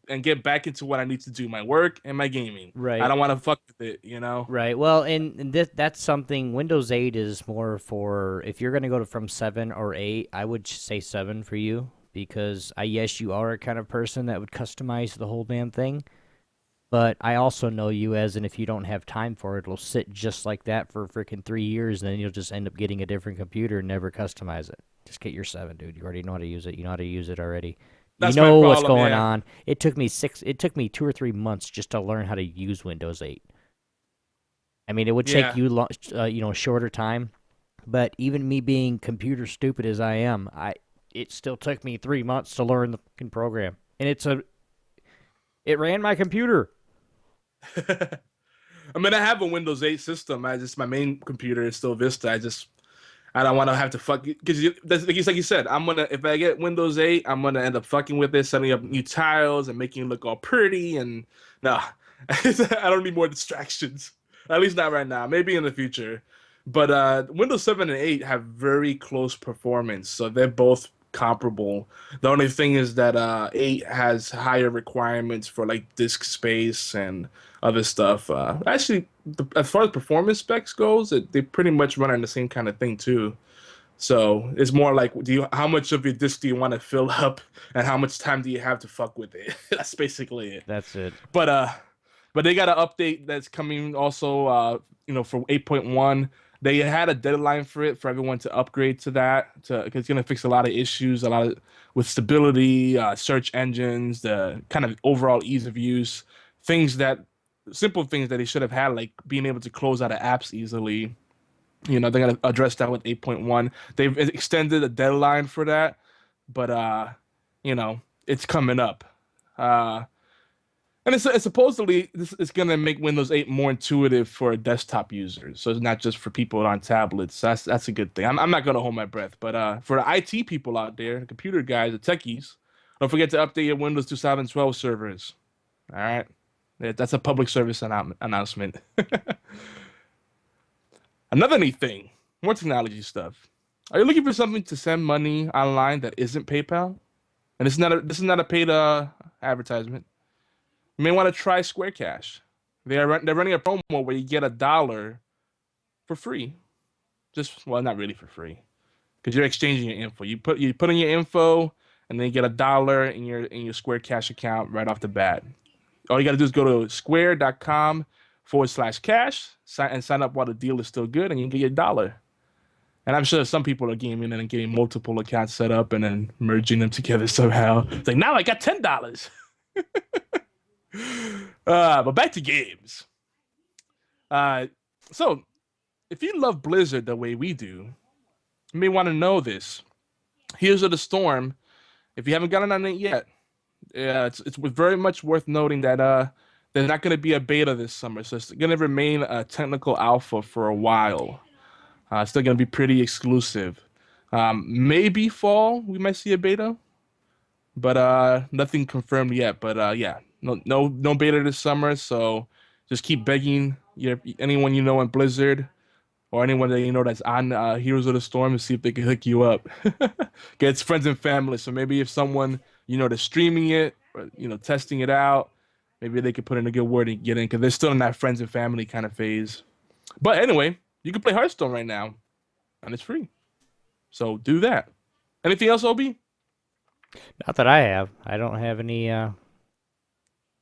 and get back into what I need to do, my work and my gaming. Right. I don't want to fuck with it, Right. Well, and that's something. Windows 8 is more for if you're going to go from 7 or 8. I would say 7 for you because yes, you are a kind of person that would customize the whole damn thing. But I also know you as, and if you don't have time for it, it'll sit just like that for freaking 3 years, and then you'll just end up getting a different computer and never customize it. Just get your 7, dude. You already know how to use it. You know how to use it already. That's you know my problem, what's going on. It took me 2 or 3 months just to learn how to use Windows 8. I mean, it would take you, shorter time. But even me being computer stupid as I am, it still took me 3 months to learn the fucking program, and it ran my computer. I mean, I have a Windows 8 system. My main computer is still Vista. I don't want to have to fuck because like you said, if I get Windows 8, I'm gonna end up fucking with it, setting up new tiles and making it look all pretty. And no, I don't need more distractions. At least not right now. Maybe in the future. But Windows 7 and 8 have very close performance, so they're both comparable. The only thing is that 8 has higher requirements for like disk space and other stuff. Actually, as far as performance specs goes, they pretty much run on the same kind of thing too. So it's more like, how much of your disk do you want to fill up, and how much time do you have to fuck with it? That's basically it. That's it. But they got an update that's coming also. For 8.1, they had a deadline for it for everyone to upgrade to that. Cause it's gonna fix a lot of issues, with stability, search engines, the kind of overall ease of use, simple things that they should have had, like being able to close out of apps easily. They're gonna address that with 8.1. They've extended the deadline for that, but it's coming up. And it's supposedly this is gonna make Windows 8 more intuitive for desktop users, so it's not just for people on tablets. That's a good thing. I'm not gonna hold my breath, but for the IT people out there, the computer guys, the techies, don't forget to update your Windows 2012 servers. All right, that's a public service announcement. Another neat thing, more technology stuff. Are you looking for something to send money online that isn't PayPal? And this is not a paid advertisement. You may want to try Square Cash. They're running a promo where you get $1 for free. Not really for free, because you're exchanging your info. You put in your info, and then you get $1 in your Square Cash account right off the bat. All you got to do is go to square.com/cash and sign up while the deal is still good, and you can get your $1. And I'm sure some people are gaming and getting multiple accounts set up and then merging them together somehow. It's like, now I got $10. But back to games. So if you love Blizzard the way we do, you may want to know this. Heroes of the Storm, if you haven't gotten on it yet, it's very much worth noting that there's not going to be a beta this summer, so it's going to remain a technical alpha for a while. It's still going to be pretty exclusive. Maybe fall we might see a beta, but nothing confirmed yet. But yeah, no beta this summer. So just keep begging anyone you know in Blizzard, or anyone that you know that's on Heroes of the Storm, to see if they can hook you up. Get its friends and family. So maybe if someone that's streaming it, or testing it out, maybe they could put in a good word and get in, because they're still in that friends and family kind of phase. But anyway, you can play Hearthstone right now, and it's free. So do that. Anything else, Obi? Not that I have. I don't have any. I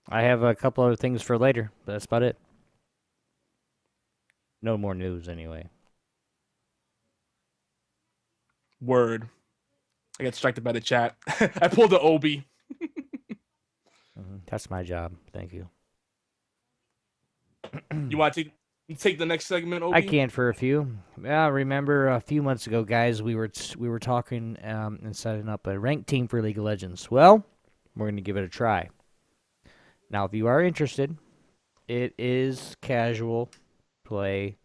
have a couple other things for later, but that's about it. No more news, anyway. Word. I got distracted by the chat. I pulled the Obi. That's my job. Thank you. You want to take the next segment, Obi? I can for a few. Remember a few months ago, guys, we were talking and setting up a ranked team for League of Legends. Well, we're going to give it a try. Now, if you are interested, it is casual play.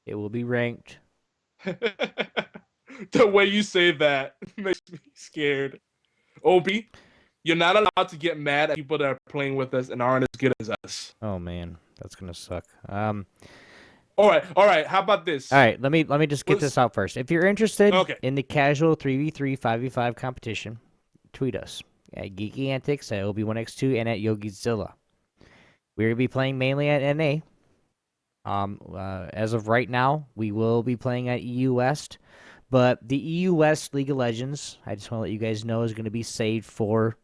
It will be ranked. The way you say that makes me scared. Obi, you're not allowed to get mad at people that are playing with us and aren't as good as us. Oh man, that's gonna suck. All right. How about this? All right, let me just get this out first. If you're interested in the casual 3v3 5v5 competition, tweet us at Geeky Antics, at Obi1x2, and at YogiZilla. We're gonna be playing mainly at NA. As of right now, we will be playing at EU West, but the EU West League of Legends, I just want to let you guys know, is going to be saved for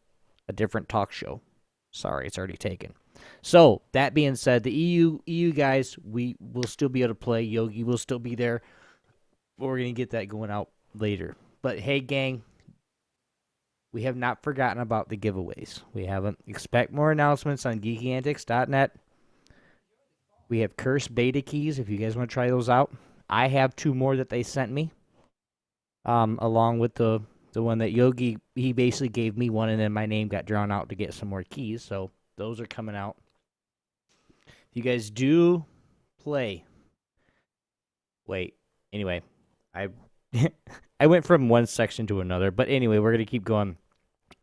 a different talk show. Sorry, it's already taken. So, that being said, the EU guys, we will still be able to play. Yogi will still be there. We're going to get that going out later. But hey, gang, we have not forgotten about the giveaways. We haven't. Expect more announcements on geekyantics.net. We have cursed beta keys if you guys want to try those out. I have 2 more that they sent me, along with the one that Yogi, he basically gave me one, and then my name got drawn out to get some more keys. So those are coming out. If you guys do play. Wait, anyway, I went from one section to another, but anyway, we're going to keep going.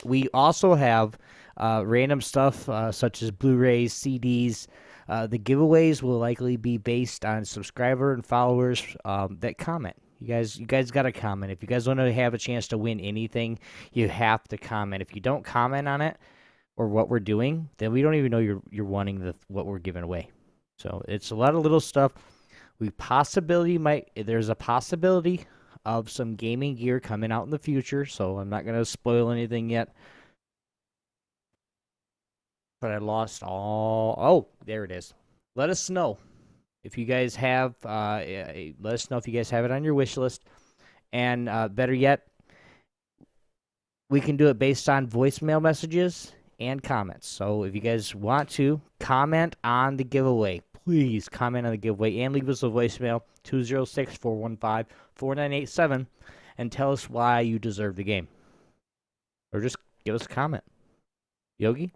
We also have random stuff such as Blu-rays, CDs. The giveaways will likely be based on subscriber and followers that comment. You guys got to comment. If you guys want to have a chance to win anything, you have to comment. If you don't comment on it or what we're doing, then we don't even know you're wanting what we're giving away. So it's a lot of little stuff. There's a possibility of some gaming gear coming out in the future, so I'm not gonna spoil anything yet. But I lost all. Oh, there it is. Let us know if you guys have. Let us know if you guys have it on your wish list, and better yet, we can do it based on voicemail messages and comments. So if you guys want to comment on the giveaway, please comment on the giveaway and leave us a voicemail 206-415-4987 and tell us why you deserve the game. Or just give us a comment. Yogi?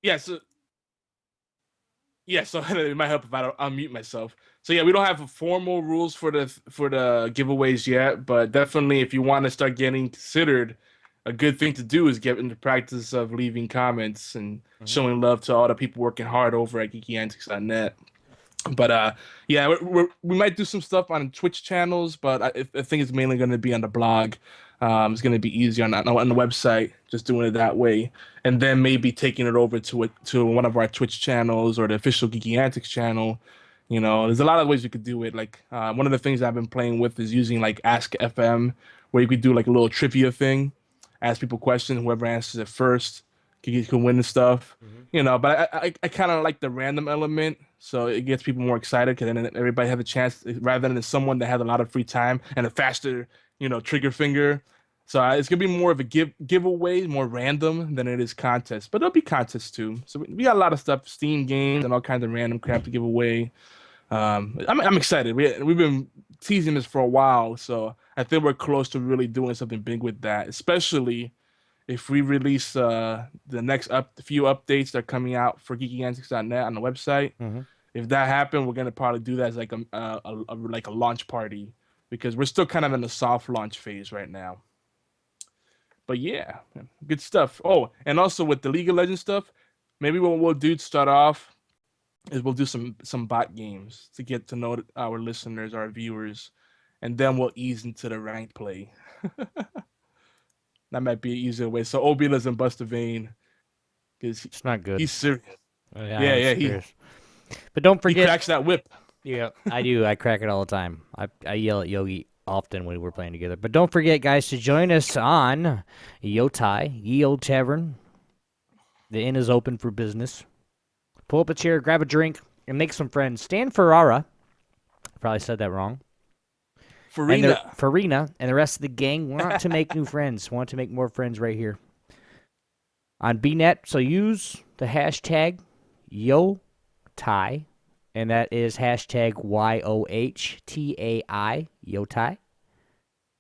Yeah, so it might help if I don't unmute myself. So yeah, we don't have formal rules for the giveaways yet, but definitely if you want to start getting considered, a good thing to do is get into practice of leaving comments and showing love to all the people working hard over at geekyantics.net. But yeah, we might do some stuff on Twitch channels, but I think it's mainly going to be on the blog. It's going to be easier on the website, just doing it that way, and then maybe taking it over to one of our Twitch channels or the official Geeky Antics channel. You know, there's a lot of ways you could do it. Like one of the things I've been playing with is using like Ask FM, where you could do like a little trivia thing, ask people questions, whoever answers it first can win and stuff. You know, but I kind of like the random element, so it gets people more excited because then everybody has a chance rather than someone that has a lot of free time and a faster, trigger finger. So it's gonna be more of a giveaway, more random than it is contest, but there'll be contests too. So we got a lot of stuff, Steam games and all kinds of random crap to give away. I'm excited. We've been teasing this for a while, so I think we're close to really doing something big with that, especially if we release the next few updates that are coming out for geekyantics.net on the website. If that happens, we're gonna probably do that as like a launch party, because we're still kind of in the soft launch phase right now. But yeah, good stuff. Oh, and also with the League of Legends stuff, maybe what we'll do to start off is we'll do some bot games to get to know our listeners, our viewers, and then we'll ease into the ranked play. That might be an easier way. So OB doesn't bust a vein, because It's not good. he's serious. Oh, Yeah, But don't he forget. cracks that whip. Yeah, I do. I crack it all the time. I yell at Yogi often when we're playing together. But don't forget, guys, to join us on Yotai, Ye Old Tavern. The inn is open for business. Pull up a chair, grab a drink, and make some friends. Stan Ferrara, probably said that wrong. Farina and the rest of the gang want to make new friends, want to make more friends right here on BNet. So use the hashtag YOTAI, and that is hashtag YOHTAI, YOTAI.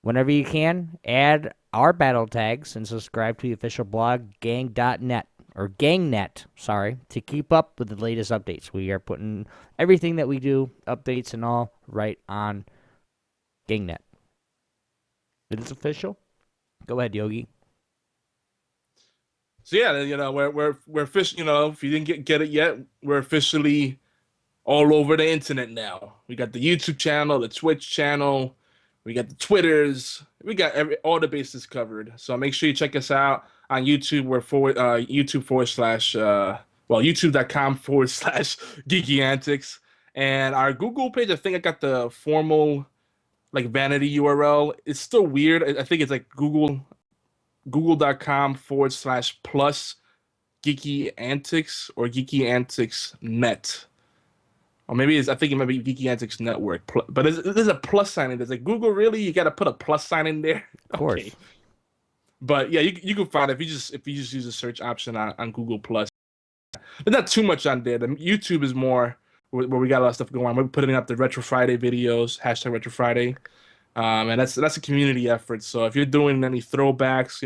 Whenever you can, add our battle tags and subscribe to the official blog, gang.net, or gangnet, sorry, to keep up with the latest updates. We are putting everything that we do, updates and all, right on Gangnet. It is official. Go ahead, Yogi. So yeah, we're officially, if you didn't get it yet, we're officially all over the internet now. We got the YouTube channel, the Twitch channel, we got the Twitters, we got all the bases covered. So make sure you check us out on YouTube. We're youtube.com/geeky antics, and our Google page. I think I got the formal like vanity URL. It's still weird. I think it's like google.com/plus geeky antics or geeky antics net. Or maybe I think it might be Geeky Antics Network. But there's a plus sign in there. It's like, Google, really? You got to put a plus sign in there? Of course. Okay. But yeah, you can find it if you just use the search option on Google Plus. There's not too much on there. The YouTube is more where we got a lot of stuff going on. We're putting up the Retro Friday videos, hashtag Retro Friday. And that's a community effort. So if you're doing any throwbacks,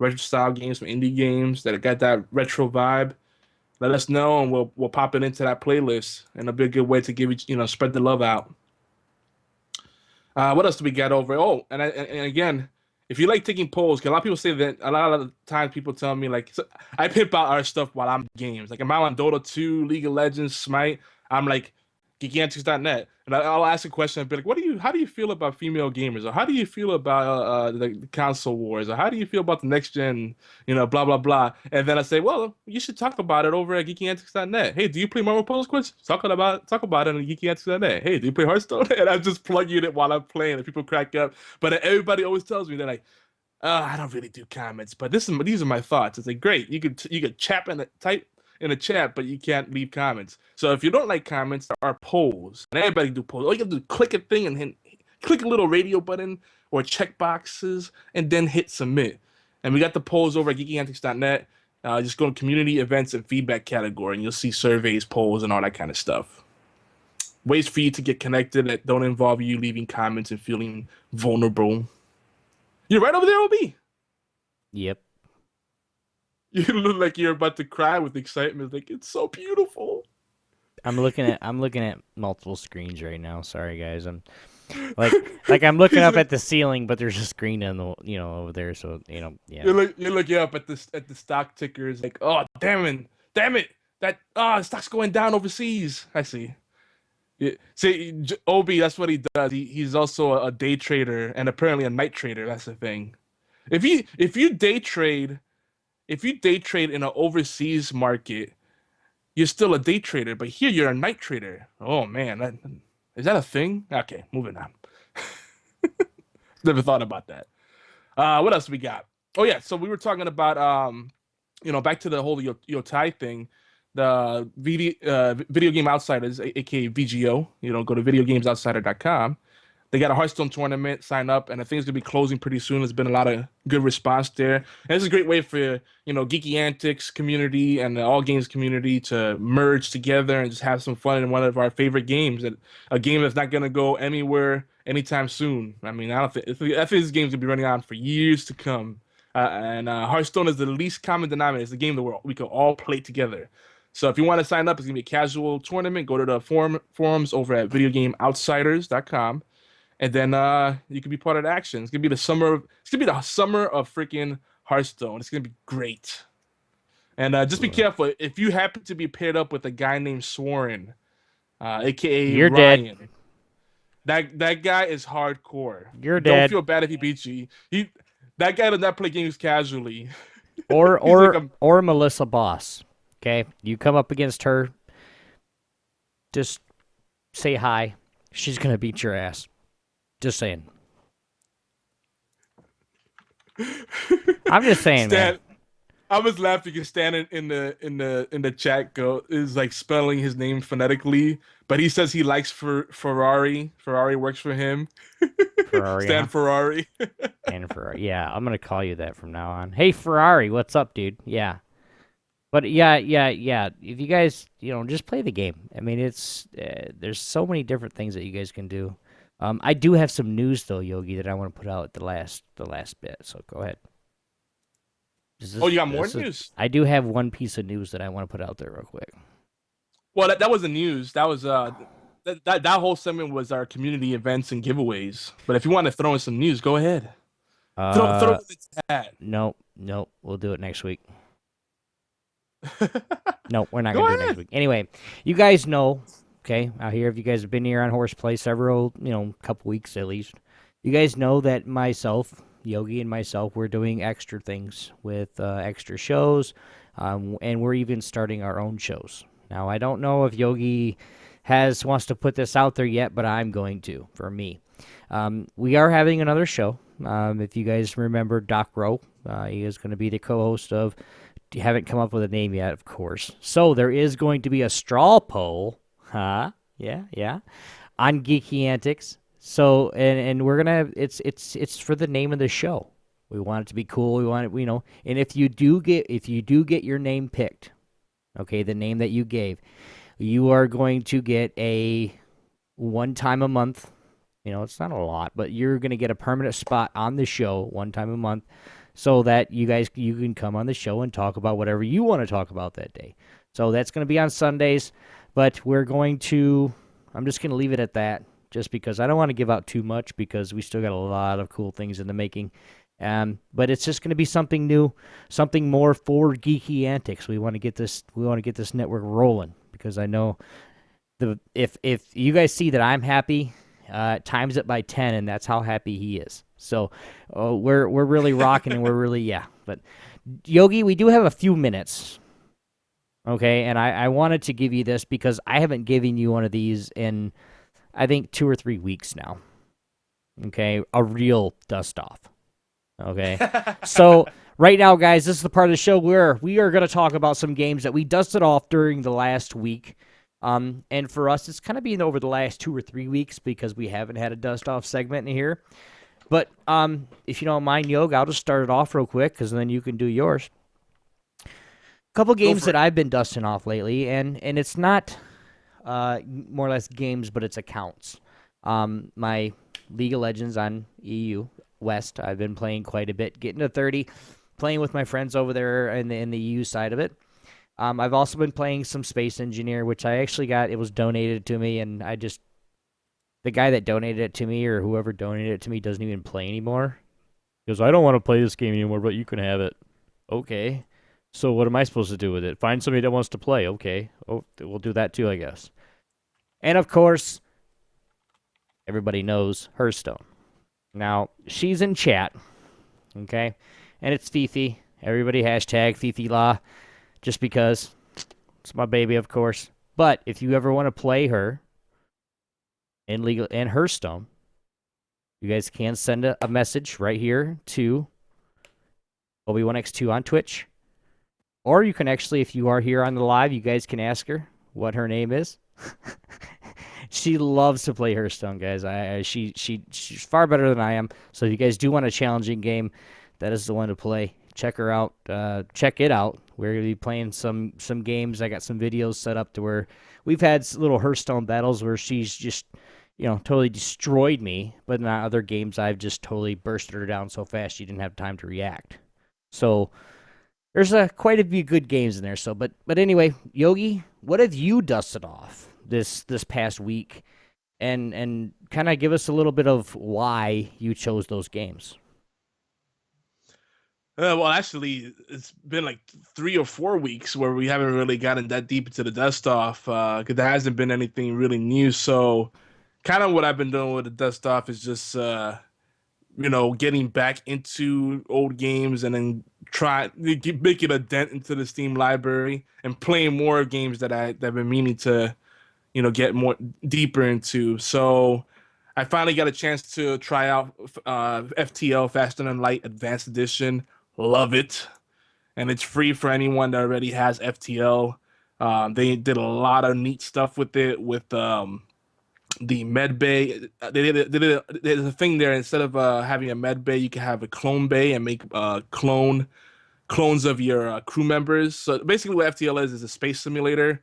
retro style games from indie games that got that retro vibe, let us know and we'll pop it into that playlist, and it'll be a good way to give spread the love out. What else do we got over? Oh, and again, if you like taking polls, because a lot of people say that a lot of the times people tell me I pimp out our stuff while I'm games. Like I'm out on Dota 2, League of Legends, Smite. I'm like geekyantics.net, and I'll ask a question. I'll be like, how do you feel about female gamers, or how do you feel about the console wars, or how do you feel about the next gen, blah blah blah. And then I say, well, you should talk about it over at geekyantics.net. Hey, do you play Marvel Puzzle Quest? Talk about it on geekyantics.net. Hey, do you play Hearthstone? And I'm just plugging it while I'm playing, and people crack up. But everybody always tells me, they're like, I don't really do comments, but these are my thoughts. It's like, great, you could type in a chat, but you can't leave comments. So if you don't like comments, there are polls, and everybody do polls. All you have to do is click a thing and then click a little radio button or check boxes, and then hit submit. And we got the polls over at geekyantics.net. Just go to community events and feedback category, and you'll see surveys, polls, and all that kind of stuff. Ways for you to get connected that don't involve you leaving comments and feeling vulnerable. You're right over there, OB. Yep. You look like you're about to cry with excitement. Like, it's so beautiful. I'm looking at multiple screens right now. Sorry, guys. I'm I'm looking up at the ceiling, but there's a screen in the over there. So yeah. You're looking up at the stock tickers. Like, oh damn it, that the stock's going down overseas. I see. Yeah. See, Obi, that's what he does. He's also a day trader and apparently a night trader. That's the thing. If you day trade in an overseas market, you're still a day trader. But here you're a night trader. Oh man, is that a thing? Okay, moving on. Never thought about that. What else we got? Oh yeah, so we were talking about back to the whole Yotai thing. The Video Game Outsiders, aka VGO, go to videogamesoutsider.com. They got a Hearthstone tournament, sign up, and I think it's gonna be closing pretty soon. There's been a lot of good response there, and this is a great way for Geeky Antics community and the All Games community to merge together and just have some fun in one of our favorite games. A game that's not gonna go anywhere anytime soon. I mean, I think this game's gonna be running on for years to come. And Hearthstone is the least common denominator. It's the game that we can all play together. So if you want to sign up, it's gonna be a casual tournament. Go to the forums over at videogameoutsiders.com. And then you can be part of the action. It's gonna be the summer. It's gonna be the summer of freaking Hearthstone. It's gonna be great. And just be careful if you happen to be paired up with a guy named Swarren, aka You're Ryan. dead. That guy is hardcore. You're Don't dead. feel bad if he beats you. That guy does not play games casually. Or Melissa Boss. Okay, you come up against her. Just say hi. She's gonna beat your ass. Just saying. I'm just saying, man. I was laughing because Stan in the chat is like spelling his name phonetically, but he says he likes Ferrari. Ferrari works for him. Ferrari. Stan Ferrari. And Ferrari. Yeah, I'm gonna call you that from now on. Hey, Ferrari, what's up, dude? Yeah. But yeah. If you guys, just play the game. I mean, it's there's so many different things that you guys can do. I do have some news though, Yogi, that I want to put out the last bit. So go ahead. You got more news? I do have one piece of news that I want to put out there real quick. Well, that wasn't news. That was that whole segment was our community events and giveaways. But if you want to throw in some news, go ahead. Throw it in the chat. Nope. We'll do it next week. No, we're not going to do it next week. Anyway, you guys know, okay, out here, if you guys have been here on HorsePLAY several, couple weeks at least, you guys know that myself, Yogi and myself, we're doing extra things with extra shows, and we're even starting our own shows. Now, I don't know if Yogi wants to put this out there yet, but I'm going to, for me. We are having another show. If you guys remember Doc Rowe, he is going to be the co-host of, you haven't come up with a name yet, of course. So there is going to be a straw poll, yeah, on Geeky Antics. So and we're gonna it's for the name of the show. We want it to be cool. We want it, And if you do get your name picked, okay, the name that you gave, you are going to get a one time a month. It's not a lot, but you're gonna get a permanent spot on the show one time a month, so that you can come on the show and talk about whatever you want to talk about that day. So that's going to be on Sundays, but I'm just going to leave it at that, just because I don't want to give out too much, because we still got a lot of cool things in the making. But it's just going to be something new, something more for Geeky Antics. We want to get this network rolling, because I know if you guys see that I'm happy, times it by 10, and that's how happy he is. So we're really rocking, and we're really But Yogi, we do have a few minutes, okay? And I wanted to give you this because I haven't given you one of these in I think 2 or 3 weeks now. Okay, a real dust off. Okay, so right now, guys, this is the part of the show where we are going to talk about some games that we dusted off during the last week. And for us, it's kind of been over the last 2 or 3 weeks because we haven't had a dust off segment in here. But if you don't mind, Yog, I'll just start it off real quick because then you can do yours. A couple games that I've been dusting off lately, and it's not more or less games, but it's accounts. My League of Legends on EU West, I've been playing quite a bit, getting to 30, playing with my friends over there in the EU side of it. I've also been playing some Space Engineer, which I actually got. It was donated to me, and the guy that donated it to me or whoever donated it to me doesn't even play anymore. He goes, I don't want to play this game anymore, but you can have it. Okay. So what am I supposed to do with it? Find somebody that wants to play. Okay. Oh, we'll do that too, I guess. And of course, everybody knows Hearthstone. Now, she's in chat, okay? And it's Fifi. Everybody hashtag Fifi Law, just because it's my baby, of course. But if you ever want to play her in Hearthstone, you guys can send a message right here to Obi1X2 on Twitch. Or you can actually, if you are here on the live, you guys can ask her what her name is. She loves to play Hearthstone, guys. She's far better than I am. So if you guys do want a challenging game, that is the one to play. Check her out. Check it out. We're gonna be playing some games. I got some videos set up to where we've had little Hearthstone battles where she's just, totally destroyed me. But in other games, I've just totally bursted her down so fast she didn't have time to react. So there's quite a few good games in there. So, but anyway, Yogi, what have you dusted off this past week, and kind of give us a little bit of why you chose those games? Well, actually, it's been like 3 or 4 weeks where we haven't really gotten that deep into the dust off because there hasn't been anything really new. So, kind of what I've been doing with the dust off is just getting back into old games and then try making a dent into the Steam library and playing more games that I've been meaning to get more deeper into. So I finally got a chance to try out FTL Faster Than Light Advanced Edition. Love it, and it's free for anyone that already has FTL. They did a lot of neat stuff with it with the med bay. There's a thing there. Instead of having a med bay, you can have a clone bay and make clones of your crew members. So basically, what FTL is a space simulator.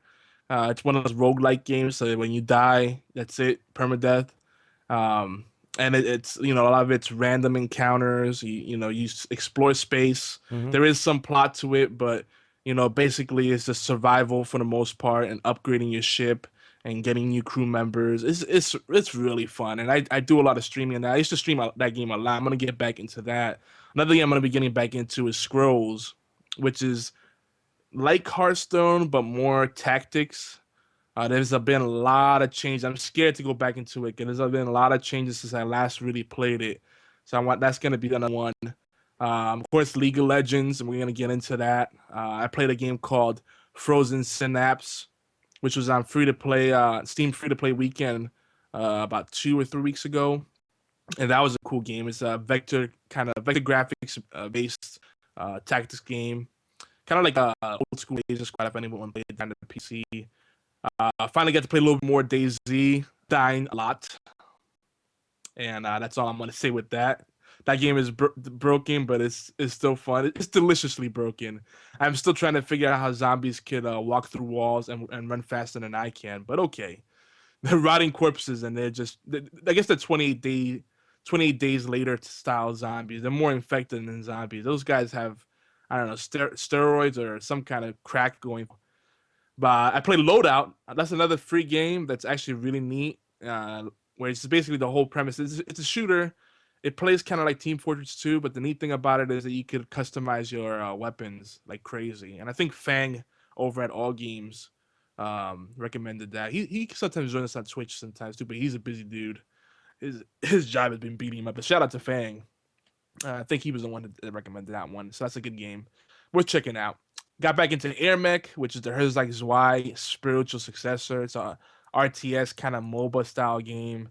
It's one of those roguelike games. So when you die, that's it, permadeath. And it's a lot of it's random encounters. You explore space. Mm-hmm. There is some plot to it, but basically it's just survival for the most part and upgrading your ship and getting new crew members. It's really fun, and I do a lot of streaming. And I used to stream that game a lot. I'm gonna get back into that. Another thing I'm gonna be getting back into is Scrolls, which is like Hearthstone but more tactics. There's been a lot of change. I'm scared to go back into it because there's been a lot of changes since I last really played it. So that's gonna be another one. Of course, League of Legends, and we're gonna get into that. I played a game called Frozen Synapse, which was on Steam free to play weekend about 2 or 3 weeks ago, and that was a cool game. It's a vector graphics based tactics game, kind of like old school Laser Squad if anyone played it on the PC. Finally got to play a little bit more DayZ, dying a lot, and that's all I'm gonna say with that. That game is broken, but it's still fun. It's deliciously broken. I'm still trying to figure out how zombies could walk through walls and run faster than I can. But okay, they're rotting corpses, and I guess they're 28 days later style zombies. They're more infected than zombies. Those guys have, I don't know, steroids or some kind of crack going. But I played Loadout. That's another free game that's actually really neat. Where it's basically the whole premise. It's a shooter. It plays kind of like Team Fortress 2, but the neat thing about it is that you could customize your weapons like crazy. And I think Fang over at All Games recommended that. He sometimes joins us on Twitch sometimes too, but he's a busy dude. His job has been beating him up. But shout out to Fang. I think he was the one that recommended that one. So that's a good game. Worth checking out. Got back into Air Mech, which is the Hearthstone Zwei spiritual successor. It's a RTS kind of MOBA style game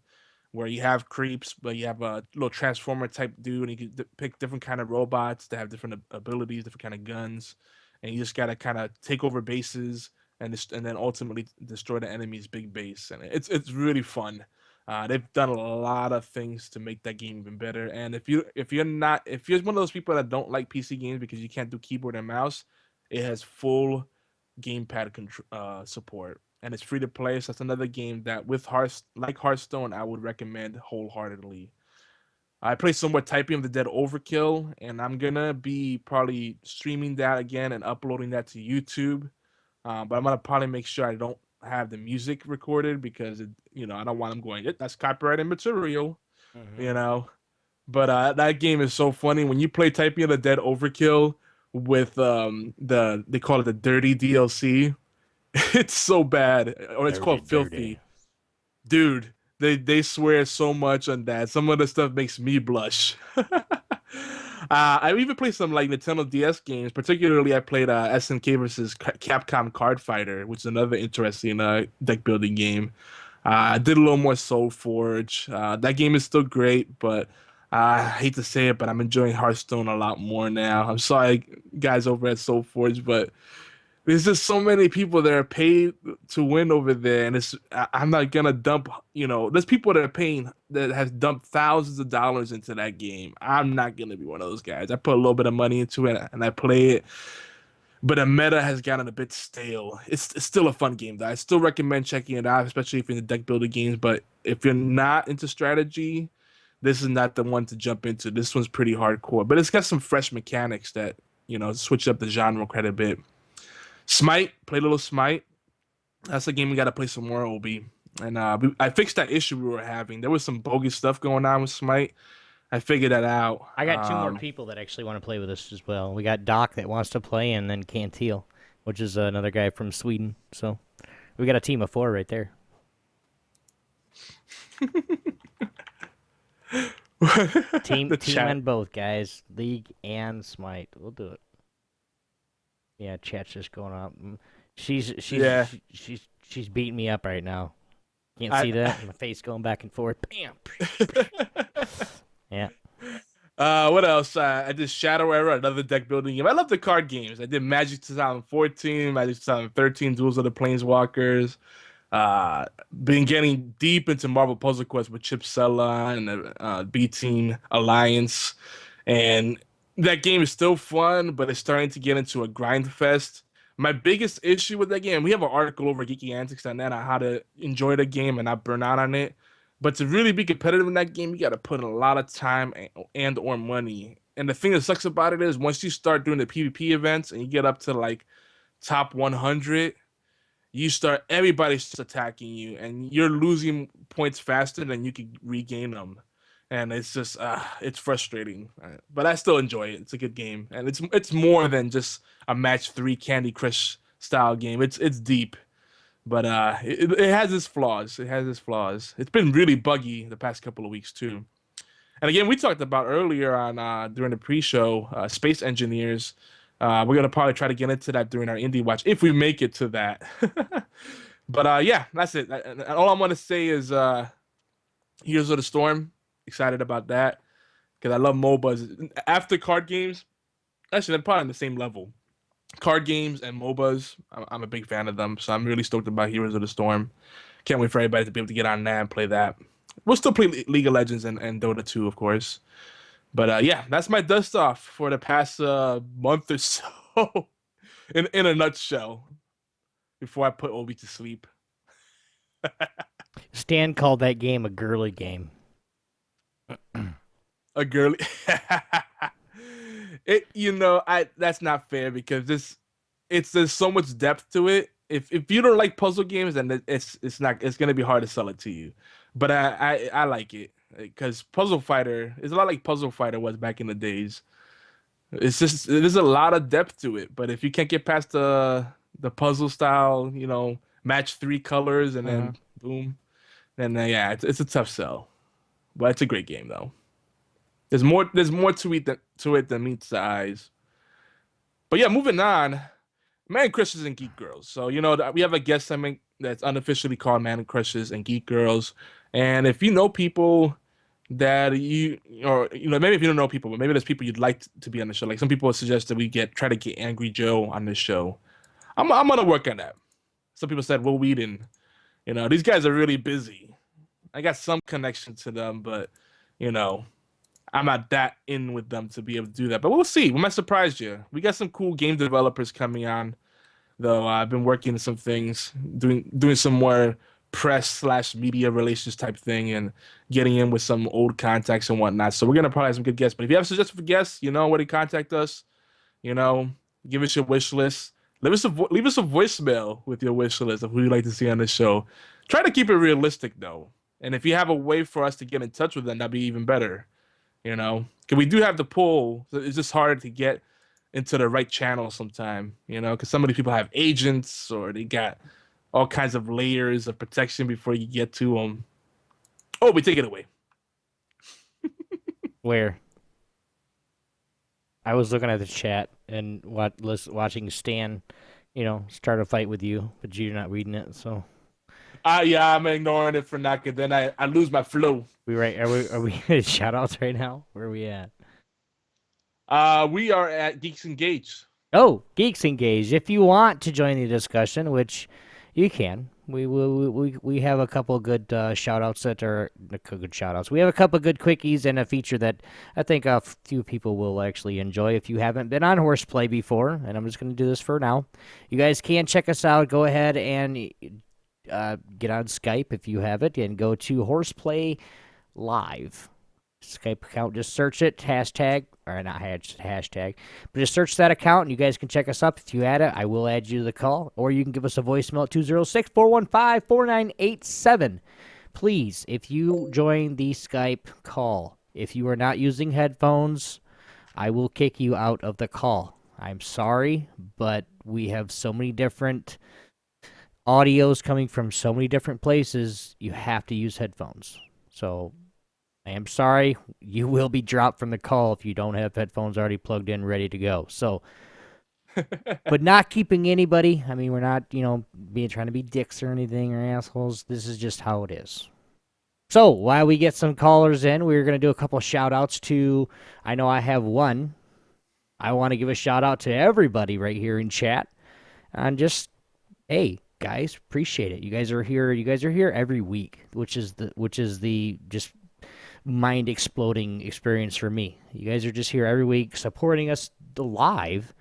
where you have creeps, but you have a little transformer type dude, and you can pick different kind of robots that have different abilities, different kind of guns, and you just gotta kind of take over bases and then ultimately destroy the enemy's big base, and it's really fun. They've done a lot of things to make that game even better. And if you're one of those people that don't like PC games because you can't do keyboard and mouse, it has full gamepad support, and it's free to play. So that's another game that with Hearthstone, I would recommend wholeheartedly. I play some more Typing of the Dead Overkill, and I'm gonna be probably streaming that again and uploading that to YouTube. But I'm gonna probably make sure I don't have the music recorded because I don't want them going. That's copyrighted material, you know. But that game is so funny when you play Typing of the Dead Overkill with they call it the Dirty DLC. It's so bad, or it's called Filthy, dude. They swear so much on that. Some of the stuff makes me blush. I even played some like Nintendo DS games. Particularly, I played SNK versus Capcom Card Fighter, which is another interesting deck building game. I did a little more Soul Forge. That game is still great, but I hate to say it, but I'm enjoying Hearthstone a lot more now. I'm sorry, guys over at Soul Forge, but there's just so many people that are paid to win over there, and I'm not gonna dump. There's people that are paying that have dumped thousands of dollars into that game. I'm not gonna be one of those guys. I put a little bit of money into it and I play it, but the meta has gotten a bit stale. It's still a fun game though. I still recommend checking it out, especially if you're into deck building games. But if you're not into strategy, this is not the one to jump into. This one's pretty hardcore, but it's got some fresh mechanics that switch up the genre quite a bit. Smite, play a little Smite. That's a game we got to play some more, OB. And I fixed that issue we were having. There was some bogus stuff going on with Smite. I figured that out. I got two more people that actually want to play with us as well. We got Doc that wants to play, and then Cantil, which is another guy from Sweden. So we got a team of 4 right there. team on both, guys. League and Smite. We'll do it. Yeah, chat's just going up. She's beating me up right now. Can't see that? My face going back and forth. Bam. Yeah. What else? I did Shadow Era, another deck building game. I love the card games. I did Magic 2014, Magic 2013, Duels of the Planeswalkers. Been getting deep into Marvel Puzzle Quest with Chip Sella and the B Team Alliance, and that game is still fun, but it's starting to get into a grind fest. My biggest issue with that game, we have an article over Geeky Antics on that on how to enjoy the game and not burn out on it. But to really be competitive in that game, you got to put in a lot of time and or money. And the thing that sucks about it is once you start doing the PvP events and you get up to like top 100, everybody's attacking you and you're losing points faster than you can regain them. And it's just it's frustrating, but I still enjoy it. It's a good game, and it's more than just a match 3 Candy Crush style game. It's deep, but it has its flaws. It's been really buggy the past couple of weeks too. And again, we talked about earlier on during the pre-show, Space Engineers. We're gonna probably try to get into that during our indie watch if we make it to that. But yeah, that's it. All I'm gonna say is Heroes of the Storm. Excited about that because I love MOBAs. After card games, actually, they're probably on the same level. Card games and MOBAs, I'm a big fan of them, so I'm really stoked about Heroes of the Storm. Can't wait for everybody to be able to get on that and play that. We'll still play League of Legends and Dota 2, of course. But yeah, that's my dust off for the past month or so, in a nutshell. Before I put Obi to sleep. Stan called that game a girly game. A girly that's not fair because there's so much depth to it. If you don't like puzzle games, then it's gonna be hard to sell it to you. But I like it because Puzzle Fighter is a lot like Puzzle Fighter was back in the days. It's just there's a lot of depth to it. But if you can't get past the puzzle style, match 3 colors, and then boom. And yeah, it's a tough sell, but it's a great game though. There's more to it than meets the eyes. But yeah, moving on. Man Crushes and Geek Girls. So we have a guest segment that's unofficially called Man Crushes and Geek Girls. And if you know people that maybe if you don't know people, but maybe there's people you'd like to be on the show. Like some people suggest that we try to get Angry Joe on the show. I'm gonna work on that. Some people said Will Wheaton. These guys are really busy. I got some connection to them, but I'm not that in with them to be able to do that. But we'll see. We might surprise you. We got some cool game developers coming on, though. I've been working on some things, doing some more press/media relations type thing, and getting in with some old contacts and whatnot. So we're gonna probably have some good guests. But if you have suggestions for guests, where to contact us. Give us your wish list. Leave us a voicemail with your wish list of who you'd like to see on the show. Try to keep it realistic though. And if you have a way for us to get in touch with them, that'd be even better. Because we do have the poll. So it's just hard to get into the right channel sometime. Because some of these people have agents or they got all kinds of layers of protection before you get to them. Oh, we take it away. Where? I was looking at the chat and watching Stan, start a fight with you, but you're not reading it, so. Yeah, I'm ignoring it for now, because then I lose my flow. Are we shout outs right now? Where are we at? We are at Geeks Engage. Oh, Geeks Engage. If you want to join the discussion, which you can, we have a couple good shout outs that are good shout outs. We have a couple good quickies and a feature that I think a few people will actually enjoy. If you haven't been on HorsePLAY before, and I'm just going to do this for now, you guys can check us out. Go ahead and get on Skype if you have it, and go to HorsePLAY Live. Skype account, just search it, hashtag, but just search that account and you guys can check us up. If you add it, I will add you to the call, or you can give us a voicemail at 206-415-4987. Please, if you join the Skype call, if you are not using headphones, I will kick you out of the call. I'm sorry, but we have so many different audios coming from so many different places, you have to use headphones. So I am sorry, you will be dropped from the call if you don't have headphones already plugged in, ready to go. So, but not keeping anybody. I mean, we're not, trying to be dicks or anything or assholes. This is just how it is. So while we get some callers in, we're going to do a couple shout outs to, I know I have one. I want to give a shout out to everybody right here in chat. And just, hey, guys, appreciate it. You guys are here every week, which is the just mind exploding experience for me. You guys are just here every week supporting us live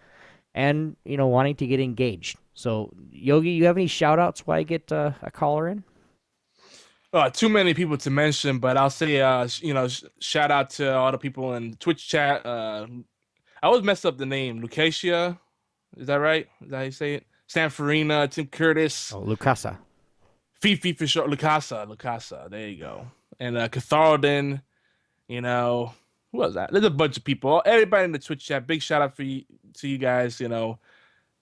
and wanting to get engaged. So Yogi, you have any shout outs while I get a caller in? Too many people to mention, but I'll say shout out to all the people in Twitch chat. I always mess up the name. Lucasia, is that right? Is that how you say it? Stan Farina, Tim Curtis. Oh, Lucasa. Fifi for short. Lucasa. There you go. And Catharden, who was that? There's a bunch of people. Everybody in the Twitch chat, big shout out to you guys.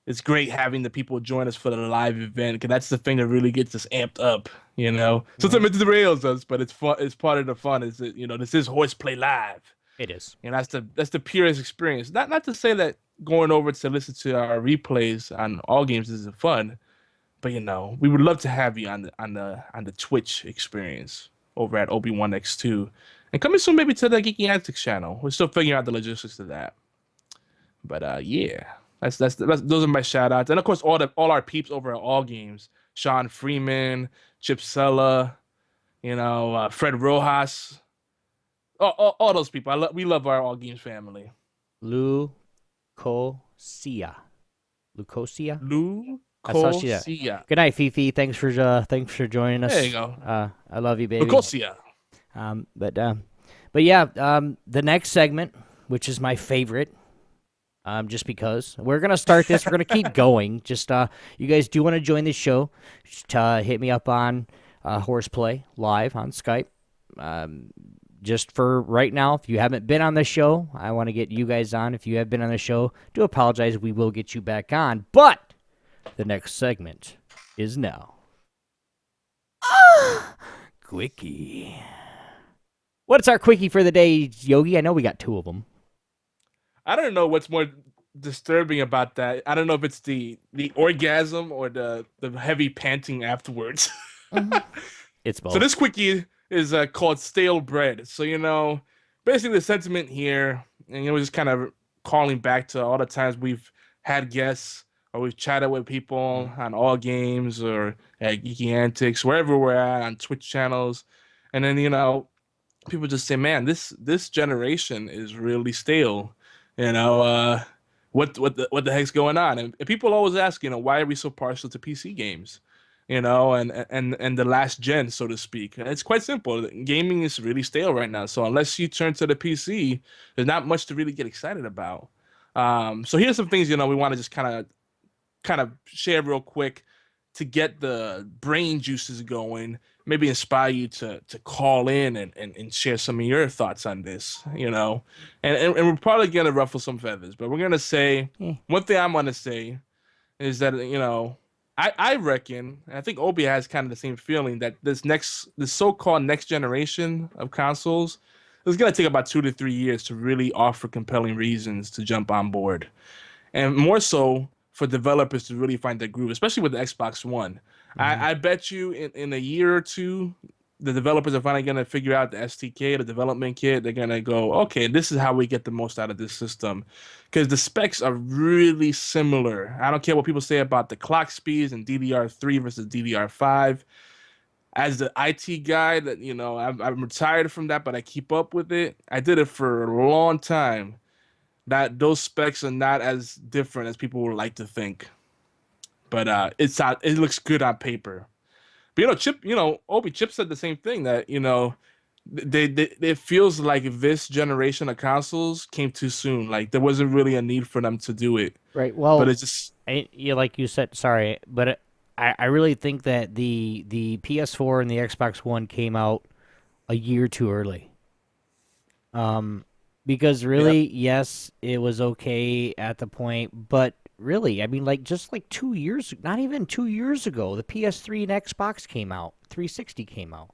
It's great having the people join us for the live event, because that's the thing that really gets us amped up. Sometimes it derails us, but it's fun. It's part of the fun. Is that this is HorsePLAY Live. It is. That's the purest experience. Not to say that going over to listen to our replays on all games isn't fun, but we would love to have you on the Twitch experience over at Obi1X2, and coming soon maybe to the Geeky Antics channel. We're still figuring out the logistics of that, but yeah, that's those are my shout outs, and of course all our peeps over at All Games, Sean Freeman, Chip Sella, Fred Rojas, all those people. We love our All Games family. Lucosia. Good night, Fifi. Thanks for joining us. There you go. I love you, baby. Lucosia. But yeah, the next segment, which is my favorite, just because we're gonna start this, we're gonna keep going. Just you guys do want to join the show? Just hit me up on HorsePLAY Live on Skype. Just for right now, if you haven't been on the show, I want to get you guys on. If you have been on the show, do apologize. We will get you back on. But the next segment is now. Quickie. What's our quickie for the day, Yogi? I know we got 2 of them. I don't know what's more disturbing about that. I don't know if it's the orgasm or the heavy panting afterwards. It's both. So this quickie is called stale bread. So basically the sentiment here, and just kind of calling back to all the times we've had guests or we've chatted with people on All Games or at Geeky Antics, wherever we're at on Twitch channels, and then people just say, "Man, this generation is really stale." What the heck's going on? And people always ask, why are we so partial to PC games? And the last gen, so to speak. And it's quite simple. Gaming is really stale right now. So unless you turn to the PC, there's not much to really get excited about. So here's some things we want to just kind of share real quick to get the brain juices going. Maybe inspire you to call in and share some of your thoughts on this. And we're probably gonna ruffle some feathers, but we're gonna say one thing I'm gonna say is that I reckon, and I think Obi has kind of the same feeling, that this so-called next generation of consoles is going to take about 2 to 3 years to really offer compelling reasons to jump on board, and more so for developers to really find their groove, especially with the Xbox One. I bet you in a year or two, the developers are finally going to figure out the SDK, the development kit. They're going to go, okay, this is how we get the most out of this system. Because the specs are really similar. I don't care what people say about the clock speeds and DDR3 versus DDR5. As the IT guy, that I'm retired from that, but I keep up with it. I did it for a long time. That those specs are not as different as people would like to think. But it looks good on paper. But Obi Chip said the same thing, that they it feels like this generation of consoles came too soon. Like there wasn't really a need for them to do it. Right. Well, but it's just like you said. Sorry, but I really think that the PS4 and the Xbox One came out a year too early. Because really, yes, it was okay at the point, but really, I mean, just 2 years, not even 2 years ago, the PS3 and Xbox came out, 360 came out.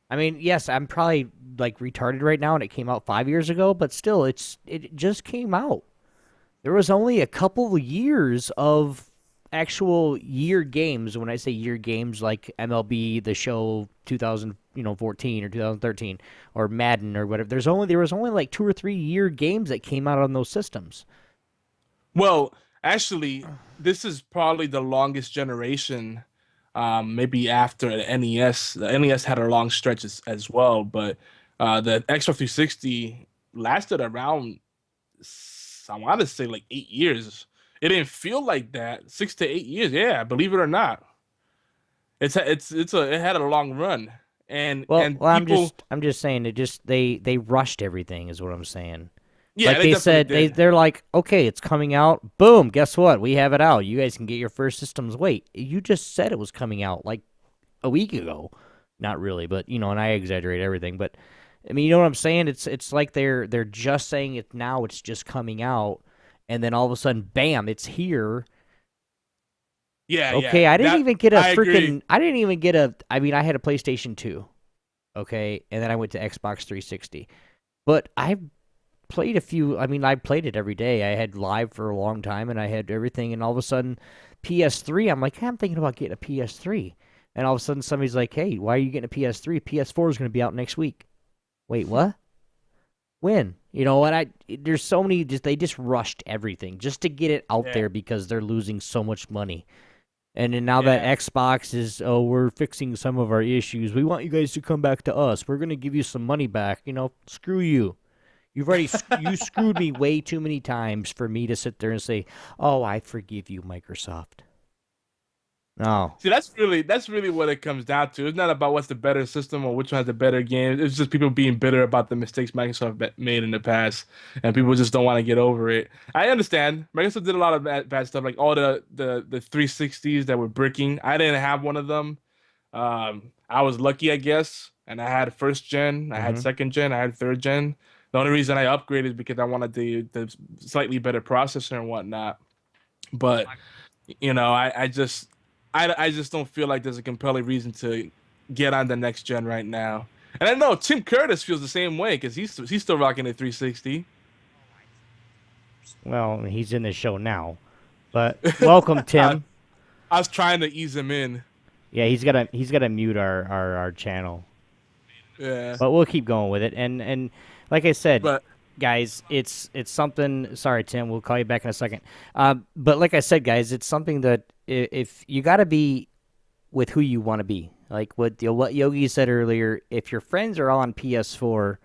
I mean, yes, I'm probably retarded right now, and it came out 5 years ago, but still, it just came out. There was only a couple of years of actual year games. When I say year games, like MLB The Show 2014 or 2013, or Madden or whatever. There was only 2 or 3 year games that came out on those systems. Well, actually, this is probably the longest generation. Maybe after the NES. The NES had a long stretch as well, but the Xbox 360 lasted around, I want to say 8 years. It didn't feel like that. 6 to 8 years. Yeah, believe it or not. It had a long run. And people, I'm just saying they rushed everything is what I'm saying. Yeah, like they said, they're like, okay, it's coming out. Boom, guess what? We have it out. You guys can get your first systems. Wait, you just said it was coming out a week ago. Not really, but and I exaggerate everything. But I mean, you know what I'm saying? It's like they're just saying it now. It's just coming out, and then all of a sudden, bam, it's here. Yeah. Okay, yeah. I didn't even get a freaking. Agree. I didn't even get a. I mean, I had a PlayStation 2. Okay, and then I went to Xbox 360. But I played a few. I mean, I played it every day. I had live for a long time, and I had everything. And all of a sudden, PS3. I'm like, hey, I'm thinking about getting a PS3. And all of a sudden, somebody's like, hey, why are you getting a PS3? PS4 is going to be out next week. Wait, what? When? There's so many. They just rushed everything just to get it out there because they're losing so much money. And then now that Xbox is, we're fixing some of our issues. We want you guys to come back to us. We're going to give you some money back. Screw you. You've already you screwed me way too many times for me to sit there and say, "Oh, I forgive you, Microsoft." No. See, that's really what it comes down to. It's not about what's the better system or which one has the better game. It's just people being bitter about the mistakes Microsoft made in the past, and people just don't want to get over it. I understand. Microsoft did a lot of bad stuff, like all the 360s that were bricking. I didn't have one of them. I was lucky, I guess, and I had first gen, I had second gen, I had third gen. The only reason I upgraded is because I wanted the slightly better processor and whatnot. But I just don't feel like there's a compelling reason to get on the next gen right now. And I know Tim Curtis feels the same way because he's still rocking a 360. Well, he's in the show now. But welcome, I, Tim. I was trying to ease him in. Yeah, he's gotta mute our channel. Yeah, But we'll keep going with it. And like I said, but guys, it's something. Sorry, Tim. We'll call you back in a second. But like I said, guys, it's something that if you got to be with who you want to be. Like what Yogi said earlier, if your friends are all on PS4,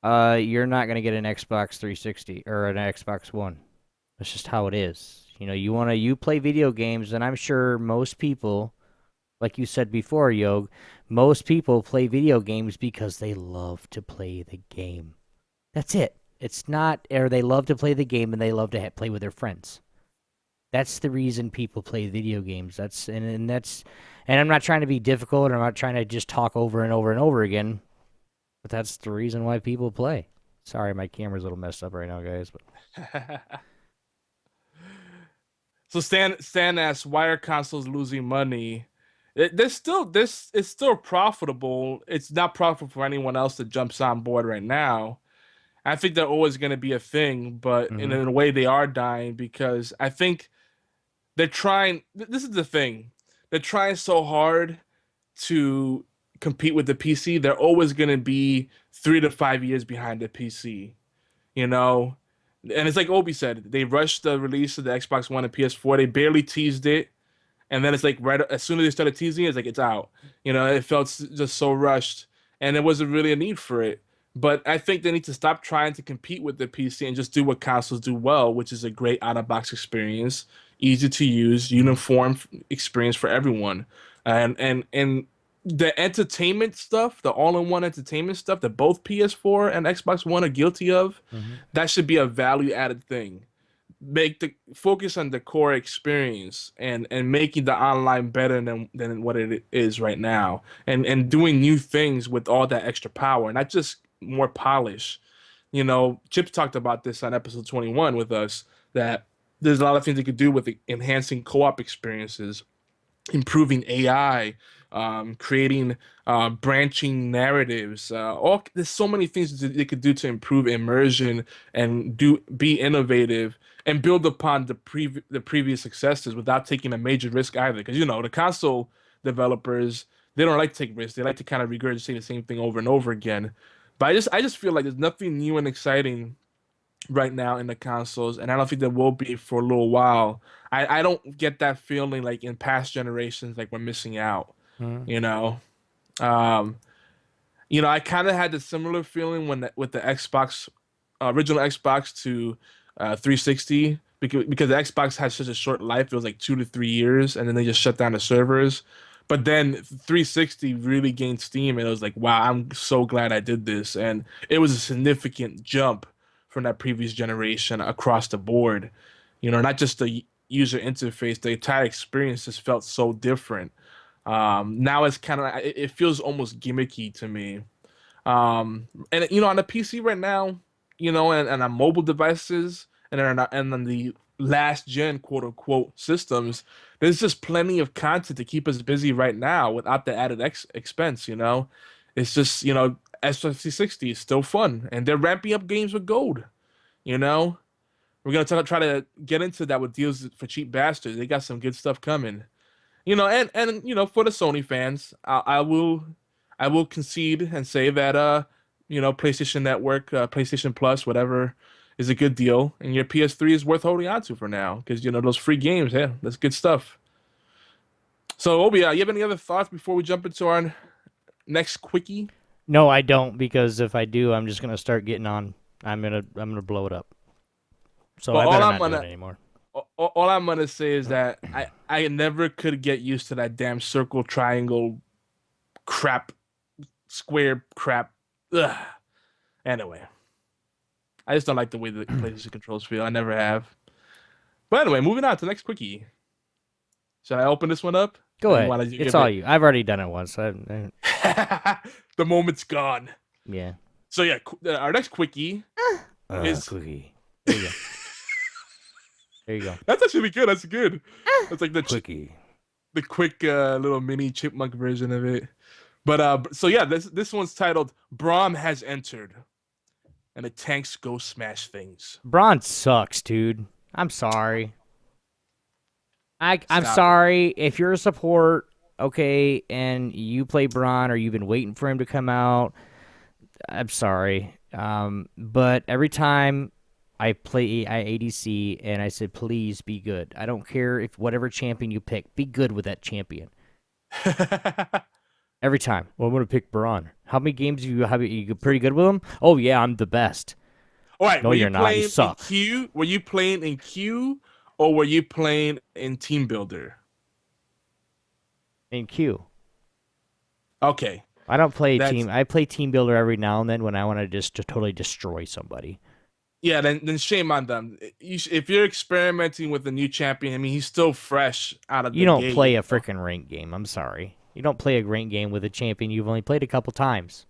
you're not gonna get an Xbox 360 or an Xbox One. That's just how it is. You play video games, and I'm sure most people, like you said before, Yog, most people play video games because they love to play the game. That's it. It's not, or they love to play the game and they love to play with their friends. That's the reason people play video games. And I'm not trying to be difficult, or I'm not trying to just talk over and over and over again, but that's the reason why people play. Sorry, my camera's a little messed up right now, guys. But so Stan asks, why are consoles losing money? There's still this. It's still profitable. It's not profitable for anyone else that jumps on board right now. I think they're always going to be a thing, but in Mhm. a way they are dying because I think they're trying. This is the thing. They're trying so hard to compete with the PC. They're always going to be 3 to 5 years behind the PC. You know, and it's like Obi said, they rushed the release of the Xbox One and PS4. They barely teased it, and then it's like right as soon as they started teasing it, it's like it's out. It felt just so rushed, and there wasn't really a need for it. But I think they need to stop trying to compete with the PC and just do what consoles do well, which is a great out-of-box experience, easy to use, uniform experience for everyone, and the entertainment stuff, the all-in-one entertainment stuff that both PS4 and Xbox One are guilty of, Mhm. that should be a value-added thing. Make the focus on the core experience and making the online better than what it is right now, and doing new things with all that extra power, not just more polish. Chips talked about this on episode 21 with us, that there's a lot of things you could do with enhancing co-op experiences, improving AI, creating branching narratives. There's so many things that they could do to improve immersion and be innovative and build upon the previous successes without taking a major risk either. Because the console developers, they don't like to take risks. They like to kind of regurgitate the same thing over and over again. But I just feel like there's nothing new and exciting right now in the consoles, and I don't think there will be for a little while. I don't get that feeling like in past generations, like we're missing out. Mhm. You know, um, I kind of had the similar feeling with the Xbox, original Xbox to 360, because the Xbox had such a short life. It was like 2 to 3 years, and then they just shut down the servers. But then 360 really gained steam, and it was like, wow, I'm so glad I did this. And it was a significant jump from that previous generation across the board. Not just the user interface, the entire experience just felt so different. Now it's kind of, it feels almost gimmicky to me. And on the PC right now, and on mobile devices, and on the last gen quote unquote systems, there's just plenty of content to keep us busy right now without the added expense. It's just S5060 is still fun, and they're ramping up games with gold. You know, we're gonna try to get into that with deals for cheap bastards. They got some good stuff coming. And for the Sony fans, I will concede and say that PlayStation Network, PlayStation Plus, whatever, is a good deal, and your PS3 is worth holding on to for now because those free games, yeah, that's good stuff. So Obi, you have any other thoughts before we jump into our next quickie? No, I don't, because if I do, I'm just gonna start getting on. I'm gonna blow it up. So Well, I all better I'm not do it gonna anymore. all I'm gonna say is that I never could get used to that damn circle, triangle, crap, square crap. Ugh. Anyway, I just don't like the way the PlayStation controls feel. I never have. But anyway, moving on to the next quickie. Should I open this one up? Go Or you ahead. want to It's give all it? you. I've already done it once. The moment's gone. Yeah. So yeah, our next quickie is Quickie. There you go. There you go. That's actually good. That's good. That's like Quickie. the quick little mini chipmunk version of it. But so yeah, this one's titled "Braum has entered, and the tanks go smash things." Braun sucks, dude. I'm sorry. I'm Stop it. sorry if you're a support, okay, and you play Braun or you've been waiting for him to come out. I'm sorry. But every time I play ADC and I said, please be good. I don't care if whatever champion you pick, be good with that champion. Every time. Well, I'm going to pick Braun. How many games have you pretty good with him? Oh, yeah, I'm the best. All right, No, were you're you not. You playing in suck. queue? Were you playing in queue, or were you playing in team builder? In Q. Okay, I don't play that's team. I play team builder every now and then when I want to just to totally destroy somebody. yeah. Then shame on them. If you're experimenting with a new champion, I mean, he's still fresh out of You the don't gate. play a freaking ranked game. I'm sorry. You don't play a ranked game with a champion you've only played a couple times.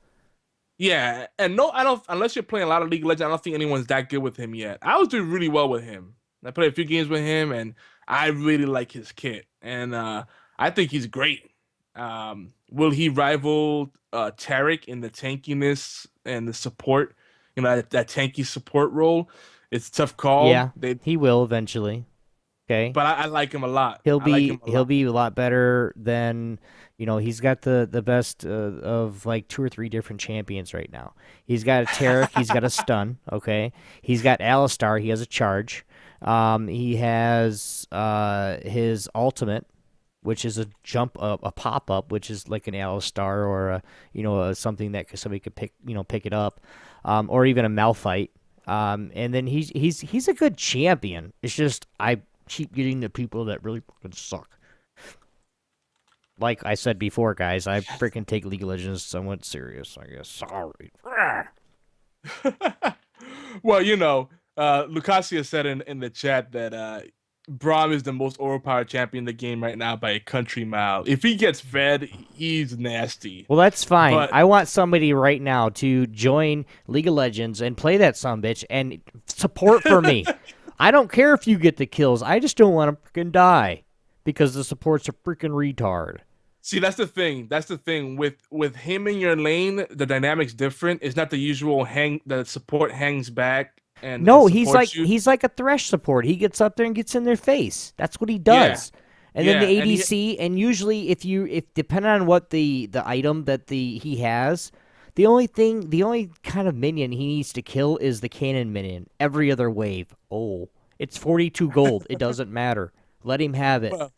Yeah, and no, I don't. Unless you're playing a lot of League of Legends, I don't think anyone's that good with him yet. I was doing really well with him. I played a few games with him, and I really like his kit, and I think he's great. Will he rival Tarek in the tankiness and the support? You know, that tanky support role. It's a tough call. Yeah, he will eventually. Okay. But I like him a lot. He'll I like him be a he'll lot. be a lot better than he's got the best of like 2 or 3 different champions right now. He's got a Taric, he's got a stun, okay? He's got Alistar, he has a charge. He has his ultimate, which is a jump up, a pop up, which is like an Alistar or something that somebody could pick it up, or even a Malphite. And then he's a good champion. It's just I keep getting the people that really fucking suck. Like I said before, guys, I freaking take League of Legends somewhat serious, I guess. Sorry. Well, Lucasia said in the chat that Braum is the most overpowered champion in the game right now by a country mile. If he gets fed, he's nasty. Well, that's fine. But I want somebody right now to join League of Legends and play that sumbitch and support for me. I don't care if you get the kills. I just don't want to freaking die because the support's a freaking retard. see, that's the thing. That's the thing with him in your lane. The dynamic's different. It's not the usual hang. The support hangs back and No, supports you. he's like a Thresh support. He gets up there and gets in their face. That's what he does. And then Yeah, the and ADC, and usually if depending on what the item that he has, the only kind of minion he needs to kill is the cannon minion. Every other wave. Oh, it's 42 gold. It doesn't matter. Let him have it. Well,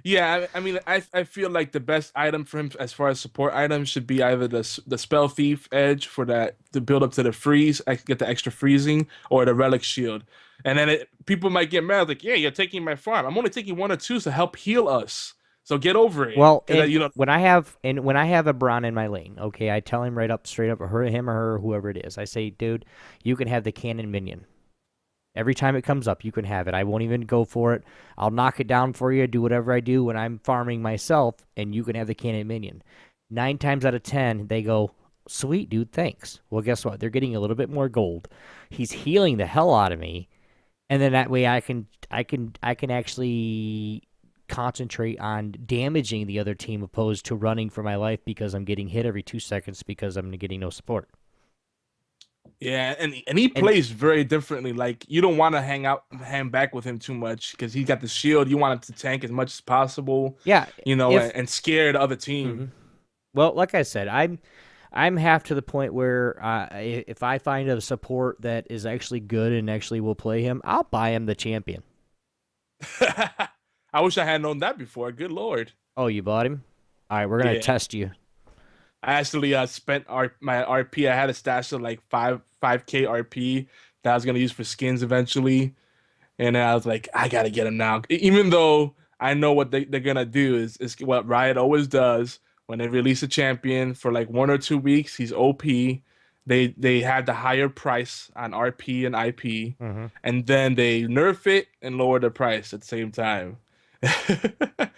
yeah, I mean, I feel like the best item for him as far as support items should be either the spell thief edge for that to build up to the freeze, get the extra freezing, or the relic shield. And then people might get mad, like, yeah, you're taking my farm. I'm only taking 1 or 2 to help heal us. So get over it. Well, 'Cause, and when I have a Braun in my lane, okay, I tell him straight up, him or her, whoever it is. I say, dude, you can have the cannon minion. Every time it comes up, you can have it. I won't even go for it. I'll knock it down for you, do whatever I do when I'm farming myself, and you can have the cannon minion. 9 times out of 10, they go, sweet, dude, thanks. Well, guess what? They're getting a little bit more gold. He's healing the hell out of me, and then that way I can actually concentrate on damaging the other team opposed to running for my life because I'm getting hit every 2 seconds because I'm getting no support. Yeah, and he plays very differently. Like, you don't want to hang back with him too much because he's got the shield. You want him to tank as much as possible. Yeah, and scare the other team. Mm-hmm. Well, like I said, I'm half to the point where if I find a support that is actually good and actually will play him, I'll buy him the champion. I wish I had known that before. Good Lord. Oh, you bought him? All right, we're going to test you. I actually spent my RP. I had a stash of like 5K RP that I was gonna use for skins eventually, and I was like, I gotta get him now. Even though I know what they're gonna do is what Riot always does when they release a champion for like 1 or 2 weeks. He's OP. They have the higher price on RP and IP, and then they nerf it and lower the price at the same time.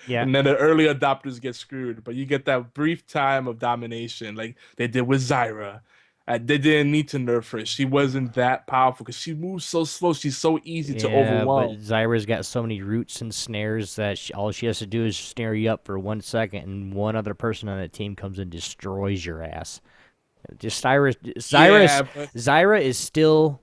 Yeah. And then the early adopters get screwed, but you get that brief time of domination like they did with Zyra. They didn't need to nerf her. She wasn't that powerful because she moves so slow. She's so easy to Yeah, but overwhelm. Zyra's got so many roots and snares that all she has to do is snare you up for 1 second, and one other person on that team comes and destroys your ass. Just Yeah, but Zyra is still,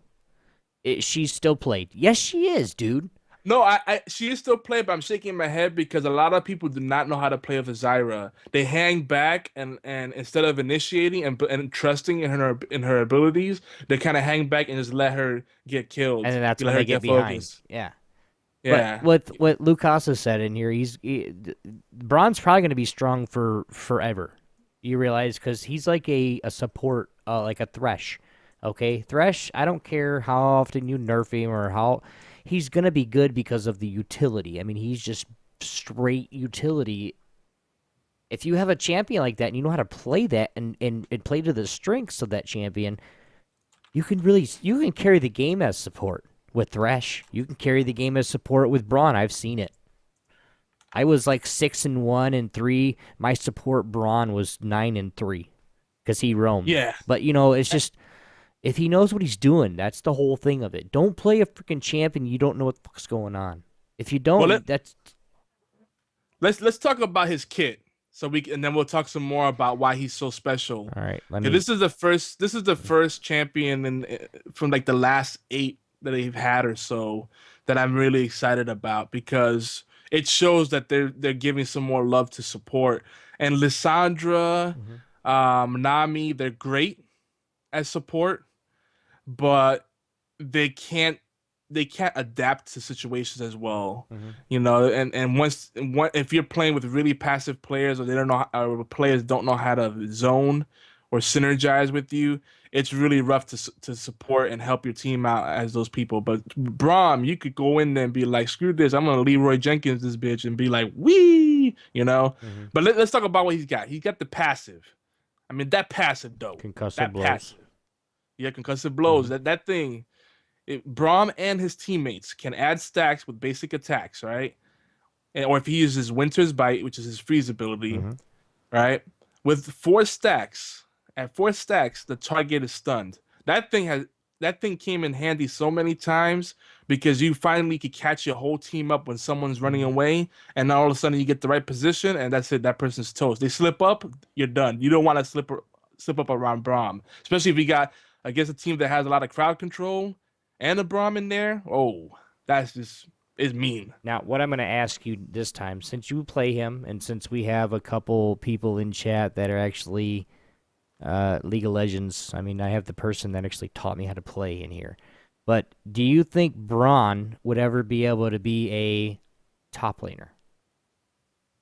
she's still played. Yes, she is, dude. no, she is still playing, but I'm shaking my head because a lot of people do not know how to play with Zyra. They hang back and instead of initiating and trusting in her abilities, they kind of hang back and just let her get And killed. then that's You when let her they get get behind. focused. Yeah. But Yeah. what Lucasa said in here, Braun's probably going to be strong for forever. You realize because he's like a support, like a Thresh. Okay, Thresh. I don't care how often you nerf him or how he's going to be good because of the utility. I mean, he's just straight utility. If you have a champion like that and you know how to play that and play to the strengths of that champion, you can carry the game as support with Thresh. You can carry the game as support with Braun. I've seen it. I was like 6-1 and 3. My support Braun was 9-3 because he roamed. Yeah. But it's just if he knows what he's doing, that's the whole thing of it. Don't play a freaking champion you don't know what the fuck's going on. If you Well, don't, that's let's talk about his kit. And then we'll talk some more about why he's so special. all right. This is the first champion from like the last 8 that they've had or so that I'm really excited about because it shows that they're giving some more love to support. And Lissandra, Nami, they're great as support, but they can't adapt to situations as well. And if you're playing with really passive players or they don't know or players don't know how to zone or synergize with you, it's really rough to support and help your team out as those people. But Braum, you could go in there and be like, screw this, I'm gonna Leroy Jenkins this bitch and be like, wee, But let's talk about what he's got. He's got the passive. I mean, that passive though. Concussive blows. Passive. Yeah, concussive blows. That thing. Braum and his teammates can add stacks with basic attacks, right? Or if he uses Winter's Bite, which is his freeze ability, right? With 4 stacks, at 4 stacks, the target is stunned. That thing came in handy so many times because you finally could catch your whole team up when someone's running away, and all of a sudden you get the right position, and that's it. That person's toast. They slip up, you're done. You don't want to slip up around Braum, especially if you got against a team that has a lot of crowd control. And a Braum in there, that's just is mean. Now, what I'm going to ask you this time, since you play him, and since we have a couple people in chat that are actually League of Legends, I mean, I have the person that actually taught me how to play in here. But do you think Braun would ever be able to be a top laner?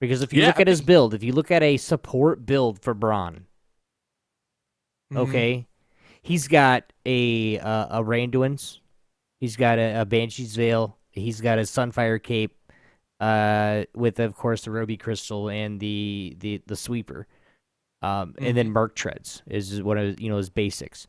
Because if you look at his build, if you look at a support build for Braun, okay, he's got a Randuin's. He's got a Banshee's Veil. He's got a Sunfire Cape, with of course the Ruby Crystal and the Sweeper, and then Merc Treads is one of his basics.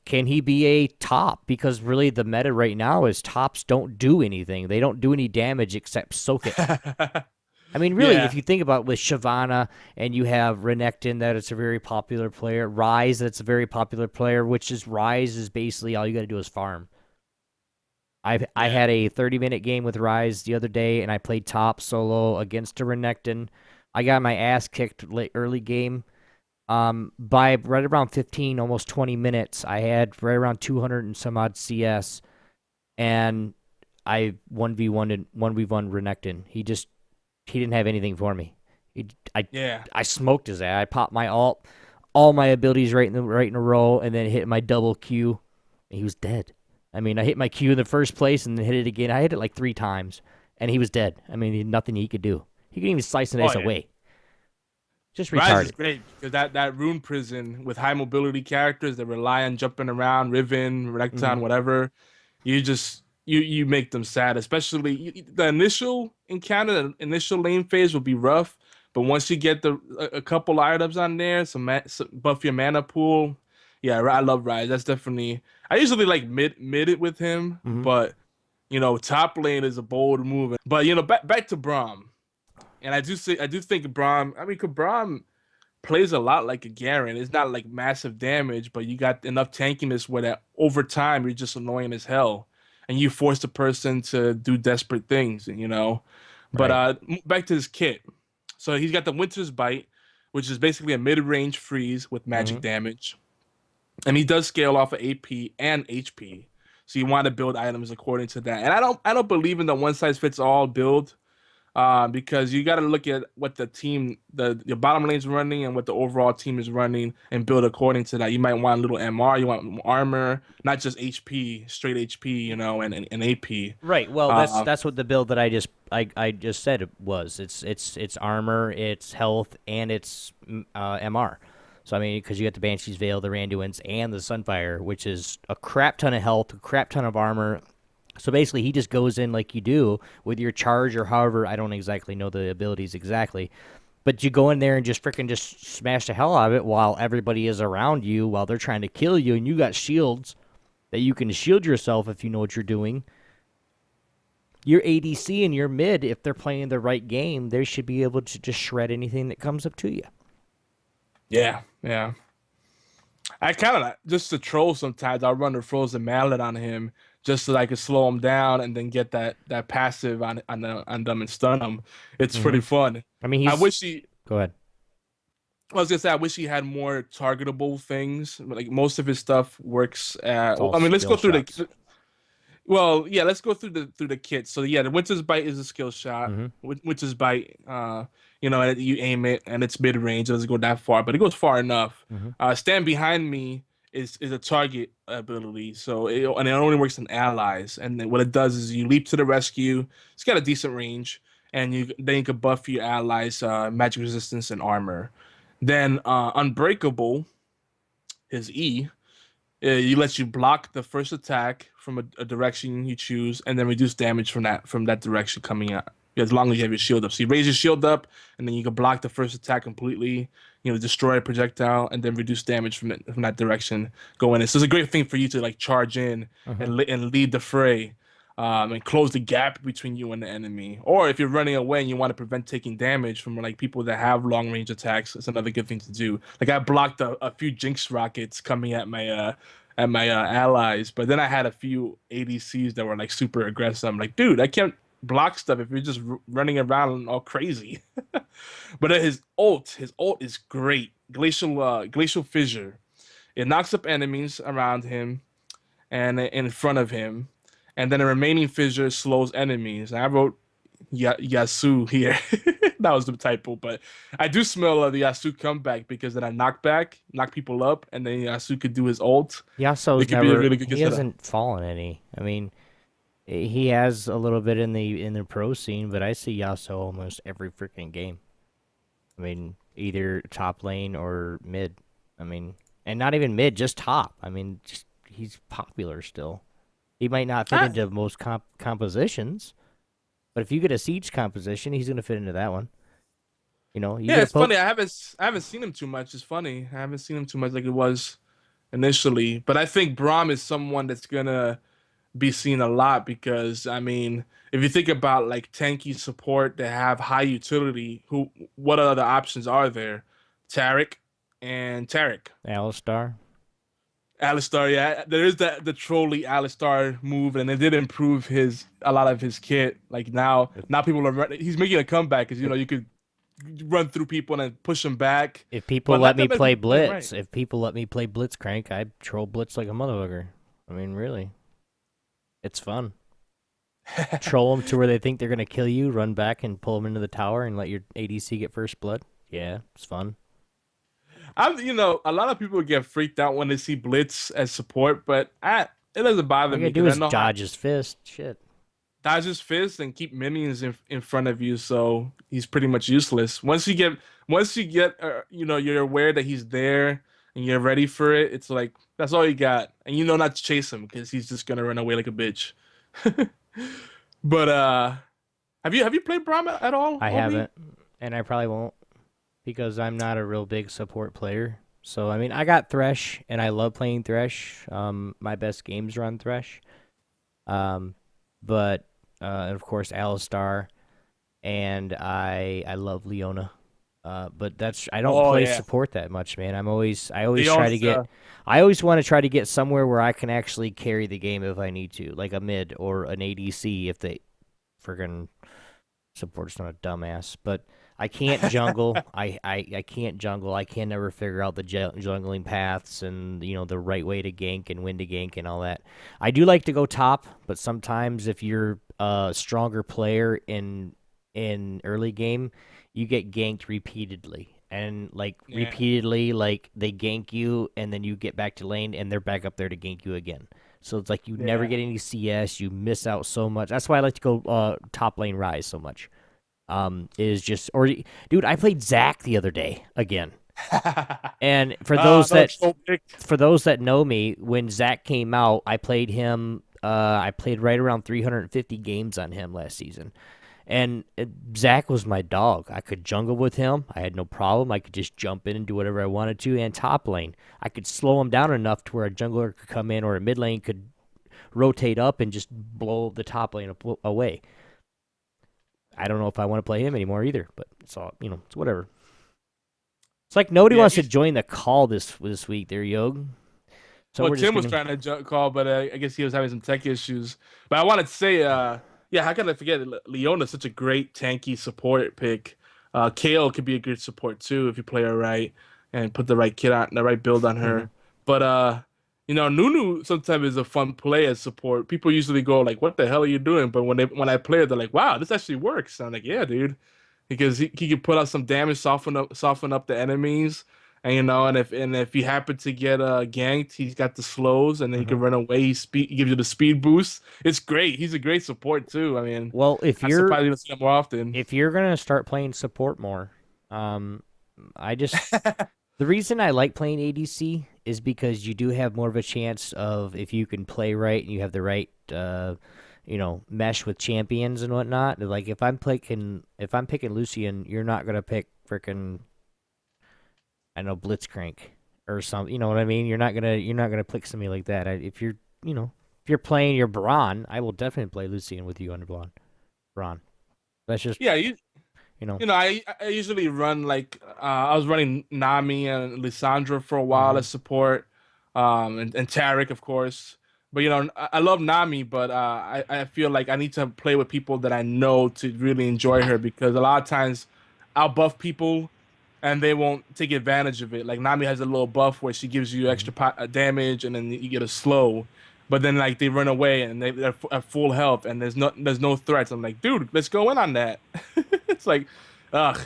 Can he be a top? Because really the meta right now is tops don't do anything. They don't do any damage except soak it. I mean, really, if you think about it, with Shyvana and you have Renekton, that it's a very popular player. Ryze, that's a very popular player, which is Ryze is basically all you got to do is farm. I had a 30-minute game with Ryze the other day, and I played top solo against a Renekton. I got my ass kicked late early game. By right around 15, almost 20 minutes, I had right around 200 and some odd CS, and I 1v1 Renekton. He didn't have anything for me. I smoked his ass. I popped my ult, all my abilities right in a row, and then hit my double Q. And he was dead. I mean, I hit my Q in the first place and then hit it again. I hit it like 3 times, and he was dead. I mean, nothing he could do. He couldn't even slice an ace away. Just retarded. Ryze is great because that rune prison with high mobility characters that rely on jumping around, Riven, Renekton, whatever. You make them sad, especially the initial encounter, the initial lane phase will be rough, but once you get a couple items on there, some buff your mana pool. Yeah, I love Ryze. That's definitely. I usually like mid it with him, but top lane is a bold move. But back to Braum, and I do think Braum. I mean, could Braum plays a lot like a Garen. It's not like massive damage, but you got enough tankiness where that over time you're just annoying as hell, and you force the person to do desperate things, you know. But Right. back to his kit. So he's got the Winter's Bite, which is basically a mid-range freeze with magic Hmm. damage, and he does scale off of AP and HP. So you want to build items according to that. And I don't believe in the one size fits all build, because you got to look at what the team, your bottom lane's running and what the overall team is running and build according to that. You might want a little MR, you want armor, not just HP, straight HP, you know, and AP. Right. Well, Uh, that's what the build that I just said it was. It's armor, it's health, and it's MR. So I mean, because you got the Banshee's Veil, the Randuin's, and the Sunfire, which is a crap ton of health, a crap ton of armor. So basically, he just goes in like you do with your charge or however. I don't exactly know the abilities exactly, but you go in there and just freaking just smash the hell out of it while everybody is around you while they're trying to kill you, and you got shields that you can shield yourself if you know what you're doing. Your ADC and your mid, if they're playing the right game, they should be able to just shred anything that comes up to you. yeah, yeah. I kind of just to troll sometimes. I'll run the frozen mallet on him just so I can slow him down and then get that passive on them and stun them. It's Hmm. pretty fun. I mean, I he's. wish he. Go ahead. I was gonna say I wish he had more targetable things. Like most of his stuff works. It's all I mean, let's skill go through shots. the. Well, yeah, let's go through the kit. So yeah, the Winter's Bite is a skill shot. Hmm. Winter's Bite, you know, and you aim it and it's mid range. It doesn't go that far, but it goes far enough. Hmm. Stand Behind Me is a target ability. So and it only works on allies. And then what it does is you leap to the rescue. It's got a decent range, and you can buff your allies magic resistance and armor. Then Unbreakable, his E. He lets you block the first attack from a direction you choose, and then reduce damage from that direction coming out. As long as you have your shield up, so you raise your shield up, and then you can block the first attack completely. You know, destroy a projectile, and then reduce damage from that direction going in. So it's a great thing for you to like charge in Hmm. and lead the fray, and close the gap between you and the enemy. Or if you're running away and you want to prevent taking damage from like people that have long range attacks, it's another good thing to do. Like I blocked a few Jinx rockets coming at my allies, but then I had a few ADCs that were like super aggressive. I'm like, dude, I can't block stuff if you're just running around all crazy. But his ult is great. Glacial Fissure. It knocks up enemies around him and in front of him, and then the remaining fissure slows enemies. And I wrote Yasu here. That was the typo, but I do smell the Yasu comeback because then I knock people up, and then Yasu could do his ult. It Yasuo's could be a never. really good He setup. hasn't fallen any. I mean, he has a little bit in the pro scene, but I see Yasuo almost every freaking game. I mean, either top lane or mid. I mean, and not even mid, just top. I mean, just he's popular still. He might not fit Ah, into most compositions, but if you get a siege composition, he's gonna fit into that one. You know, you yeah, get a it's poke. funny. I haven't seen him too much. It's funny. I haven't seen him too much like it was initially, but I think Braum is someone that's gonna be seen a lot because I mean, if you think about like tanky support that have high utility, what other options are there? Taric and Taric. Alistar. Alistar, yeah, there is the trolley Alistar move, and it did improve a lot of his kit. Like now people he's making a comeback because you If, know you could run through people and push them back, if people but let not me that many play people play it Blitz, right. if people let me play Blitzcrank, I troll Blitz like a motherfucker. I mean, really, it's fun. Troll them to where they think they're gonna kill you, run back and pull them into the tower, and let your ADC get first blood. Yeah, it's fun. You know, a lot of people get freaked out when they see Blitz as support, but it doesn't All bother you me gotta do because I is know how dodge his fist. Shit. dodge his fist and keep minions in front of you, so he's pretty much useless. Once you get you know, you're aware that he's there and you're ready for it. It's like that's all you got, and you know not to chase him because he's just gonna run away like a bitch. But have you played Braum at all, I Obi? haven't, and I probably won't because I'm not a real big support player. So I mean, I got Thresh, and I love playing Thresh. My best games are on Thresh. Um, but and of course Alistar, and I love Leona. But that's I don't Oh play yeah, support that much, man. I always try to Leon's get I always want to try to get somewhere where I can actually carry the game if I need to, like a mid or an ADC if they friggin' support's not a dumbass, but I can't jungle. I can't jungle. I can never figure out the jungling paths and the right way to gank and when to gank and all that. I do like to go top, but sometimes if you're a stronger player in early game, you get ganked repeatedly. And yeah, repeatedly, like they gank you, and then you get back to lane, and they're back up there to gank you again. So it's like you never yeah. get any CS. You miss out so much. That's why I like to go top lane Rise so much. Is just dude, I played Zach the other day again. And Another troll pick. for those that know me, when Zach came out, I played him. I played right around 350 games on him last season. And Zach was my dog. I could jungle with him. I had no problem. I could just jump in and do whatever I wanted to. And top lane, I could slow him down enough to where a jungler could come in or a mid lane could rotate up and just blow the top lane away. I don't know if I want to play him anymore either, but it's all it's whatever. It's like nobody Yeah, wants to join the call this week there, Yog. So Well, we're Tim just was gonna. trying to call, but I guess he was having some tech issues. But I wanted to say, yeah, how can I forget? Leona's such a great tanky support pick. Kale could be a good support too if you play her right and put the right kit on, the right build on her. But Nunu sometimes is a fun play as support. People usually go like, "What the hell are you doing?" But when I play it, they're like, "Wow, this actually works." I'm like, "Yeah, dude," because he can put out some damage, soften up the enemies. And if you happen to get ganked, he's got the slows, and then you can run away. He gives you the speed boost. It's great. He's a great support too. I mean, Well, I'm surprised you don't see him more often. if you're gonna start playing support more, I just the reason I like playing ADC is because you do have more of a chance of if you can play right and you have the right mesh with champions and whatnot. Like if I'm picking Lucian, you're not gonna pick freaking Blitzcrank or something. You know what I mean? You're not gonna pick somebody like that. If you're playing your Braun, I will definitely play Lucian with you under Braun. That's just Yeah, you know. I usually run like I was running Nami and Lissandra for a while Mhm. as support, and Tarek of course. But I love Nami, but I feel like I need to play with people that I know to really enjoy her because a lot of times I'll buff people and they won't take advantage of it. Like Nami has a little buff where she gives you extra damage and then you get a slow. But then like they run away and they're at full health and there's no threats. I'm like, dude, let's go in on that. It's like, ugh.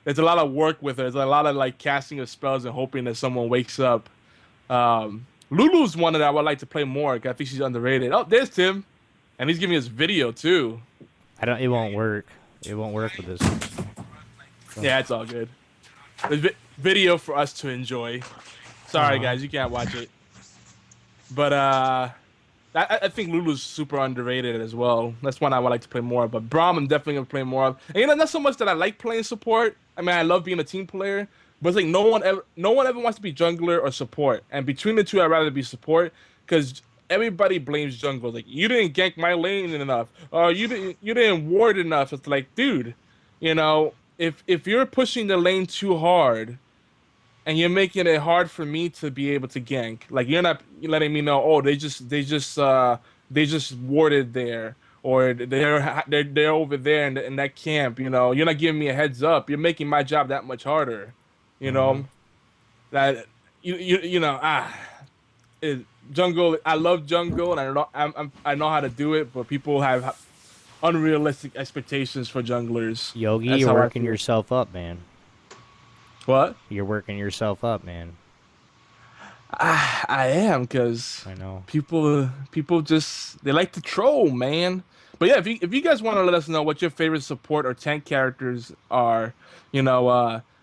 There's a lot of work with her. There's a lot of like casting of spells and hoping that someone wakes up. Lulu's one that I would like to play more. 'Cause I think she's underrated. Oh, there's Tim, and he's giving us video too. I don't. It won't work. It won't work with this. Yeah, it's all good. There's video for us to enjoy. Sorry, guys, you can't watch it. But I think Lulu's super underrated as well. That's one I would like to play more of. But Braum, I'm definitely gonna play more of. And not so much that I like playing support. I mean, I love being a team player, but it's like no one ever wants to be jungler or support. And between the two, I'd rather be support because everybody blames jungle. Like you didn't gank my lane enough, or you didn't ward enough. It's like, dude, if you're pushing the lane too hard and you're making it hard for me to be able to gank. Like you're not letting me know, oh, they just warded there, or they're over there in that camp. You're not giving me a heads up. You're making my job that much harder. You Mhm. know that you know it, jungle. I love jungle, and I know how to do it, but people have unrealistic expectations for junglers. Yogi, That's you're how I working feel. yourself up, man. What? You're working yourself up, man. I am because I know. people just they like to troll, man. But yeah, if you guys want to let us know what your favorite support or tank characters are,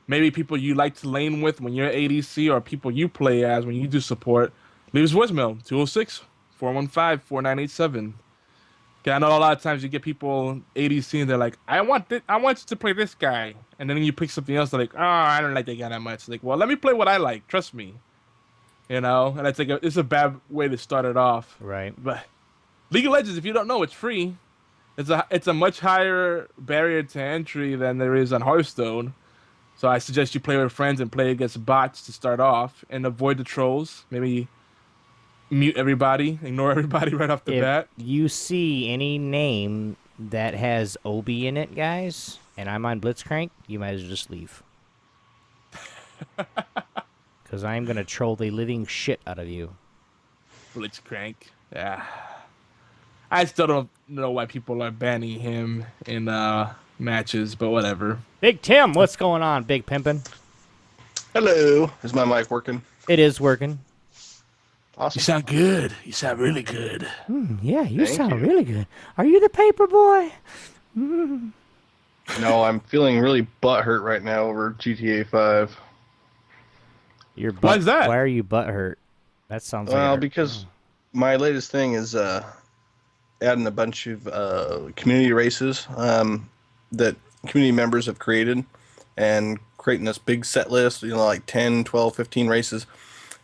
maybe people you like to lane with when you're ADC or people you play as when you do support, leave us voicemail 206-415-4987. I know a lot of times you get people ADC and they're like, I want you to play this guy, and then you pick something else. They're like, oh, I don't like that guy that much. Like, well, let me play what I like. Trust me. And it's a bad way to start it off. Right. But League of Legends, if you don't know, it's free. It's a much higher barrier to entry than there is on Hearthstone. So I suggest you play with friends and play against bots to start off and avoid the trolls. Maybe mute everybody, ignore everybody right off the If bat. you see any name that has OB in it, guys, and I'm on Blitzcrank, you might as well just leave. Because I'm going to troll the living shit out of you. Blitzcrank. Yeah. I still don't know why people are banning him in matches, but whatever. Big Tim, what's going on, Big Pimpin'? Hello. Is my mic working? It is working. You Awesome. sound good. You sound really good. Yeah, you Thank sound you. really good. Are you the paper boy? No, I'm feeling really butthurt right now over GTA 5. Your butt, Why is that? Why are you butthurt? That sounds like Well, a- because my latest thing is adding a bunch of community races that community members have created and creating this big set list, like 10, 12, 15 races.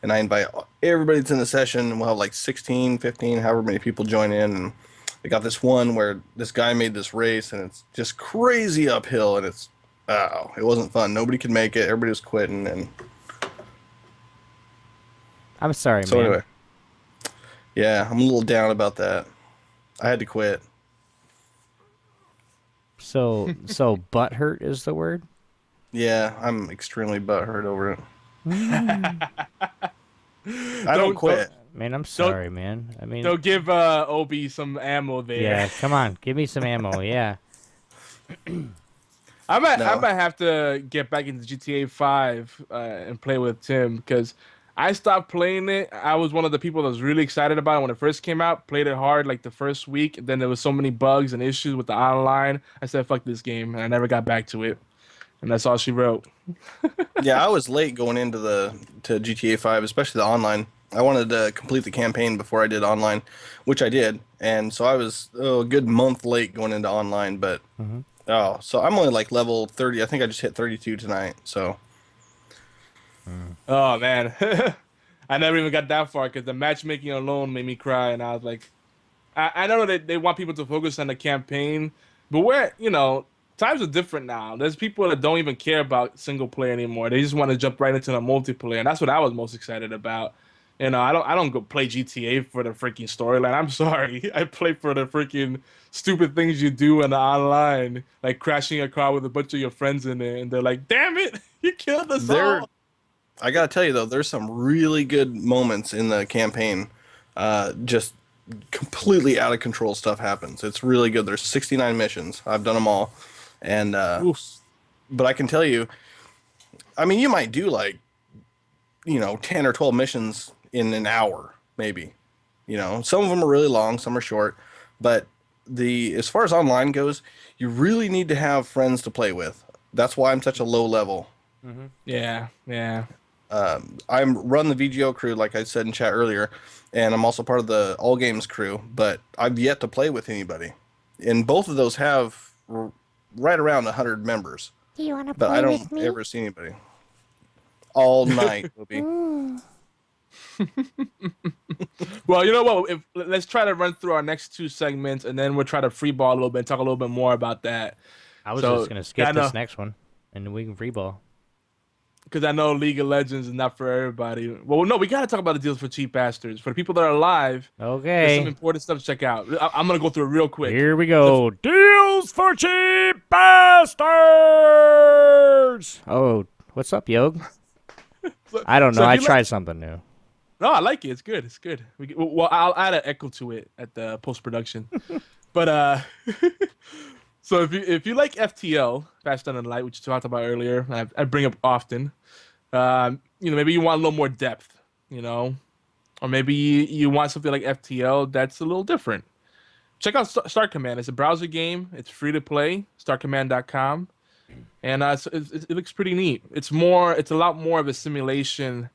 And I invite everybody that's in the session, and we'll have like 16, 15, however many people join in. And I got this one where this guy made this race, and it's just crazy uphill, and it wasn't fun. Nobody could make it. Everybody was quitting, and I'm sorry, so man. anyway, yeah, I'm a little down about that. I had to quit. So butthurt is the word? Yeah, I'm extremely butthurt over it. I don't quit. Man, I'm sorry, man. I mean, Don't give Obi some ammo there. yeah, come on. Give me some ammo, yeah. I might No. have to get back into GTA 5 and play with Tim because I stopped playing it. I was one of the people that was really excited about it when it first came out. Played it hard like the first week. Then there was so many bugs and issues with the online. I said, "Fuck this game," and I never got back to it. And that's all she wrote. Yeah, I was late going into to GTA 5, especially the online. I wanted to complete the campaign before I did online, which I did, and so I was a good month late going into online. But so I'm only like level 30. I think I just hit 32 tonight. So Oh man, I never even got that far because the matchmaking alone made me cry, and I was like, I know that they want people to focus on the campaign, but times are different now. There's people that don't even care about single player anymore. They just want to jump right into the multiplayer, and that's what I was most excited about. I don't go play GTA for the freaking storyline. I'm sorry, I play for the freaking stupid things you do in the online, like crashing a car with a bunch of your friends in it, and they're like, "Damn it, you killed us all." I gotta tell you though, there's some really good moments in the campaign. Just completely out of control stuff happens. It's really good. There's 69 missions. I've done them all, and Oof. but I can tell you, I mean, you might do like 10 or 12 missions in an hour, maybe. Some of them are really long, some are short, but as far as online goes, you really need to have friends to play with. That's why I'm such a low level. Yeah. I run the VGO crew, like I said in chat earlier, and I'm also part of the All Games crew, but I've yet to play with anybody. And both of those have right around 100 members, Do you want to but I play don't with me? ever see anybody. All night, Opie. Well, you know what? Let's try to run through our next two segments, and then we'll try to free ball a little bit and talk a little bit more about that. I was So, just going to skip I know. this next one, and we can free ball. Because I know League of Legends is not for everybody. Well, no, we got to talk about the deals for cheap bastards. For the people that are live, there's some Okay. important stuff to check out. I'm going to go through it real quick. Here we go. Deals for cheap bastards. Oh, what's up, Yog? I don't know. So if I you tried something new. No, I like it. It's good. It's good. Well, I'll add an echo to it at the post production. But so if you like FTL, Fast Done and Light, which you talked about earlier, I bring up often. Maybe you want a little more depth, or maybe you want something like FTL that's a little different. Check out Start Command. It's a browser game. It's free to play. StartCommand.com, and it looks pretty neat. It's a lot more of a simulation.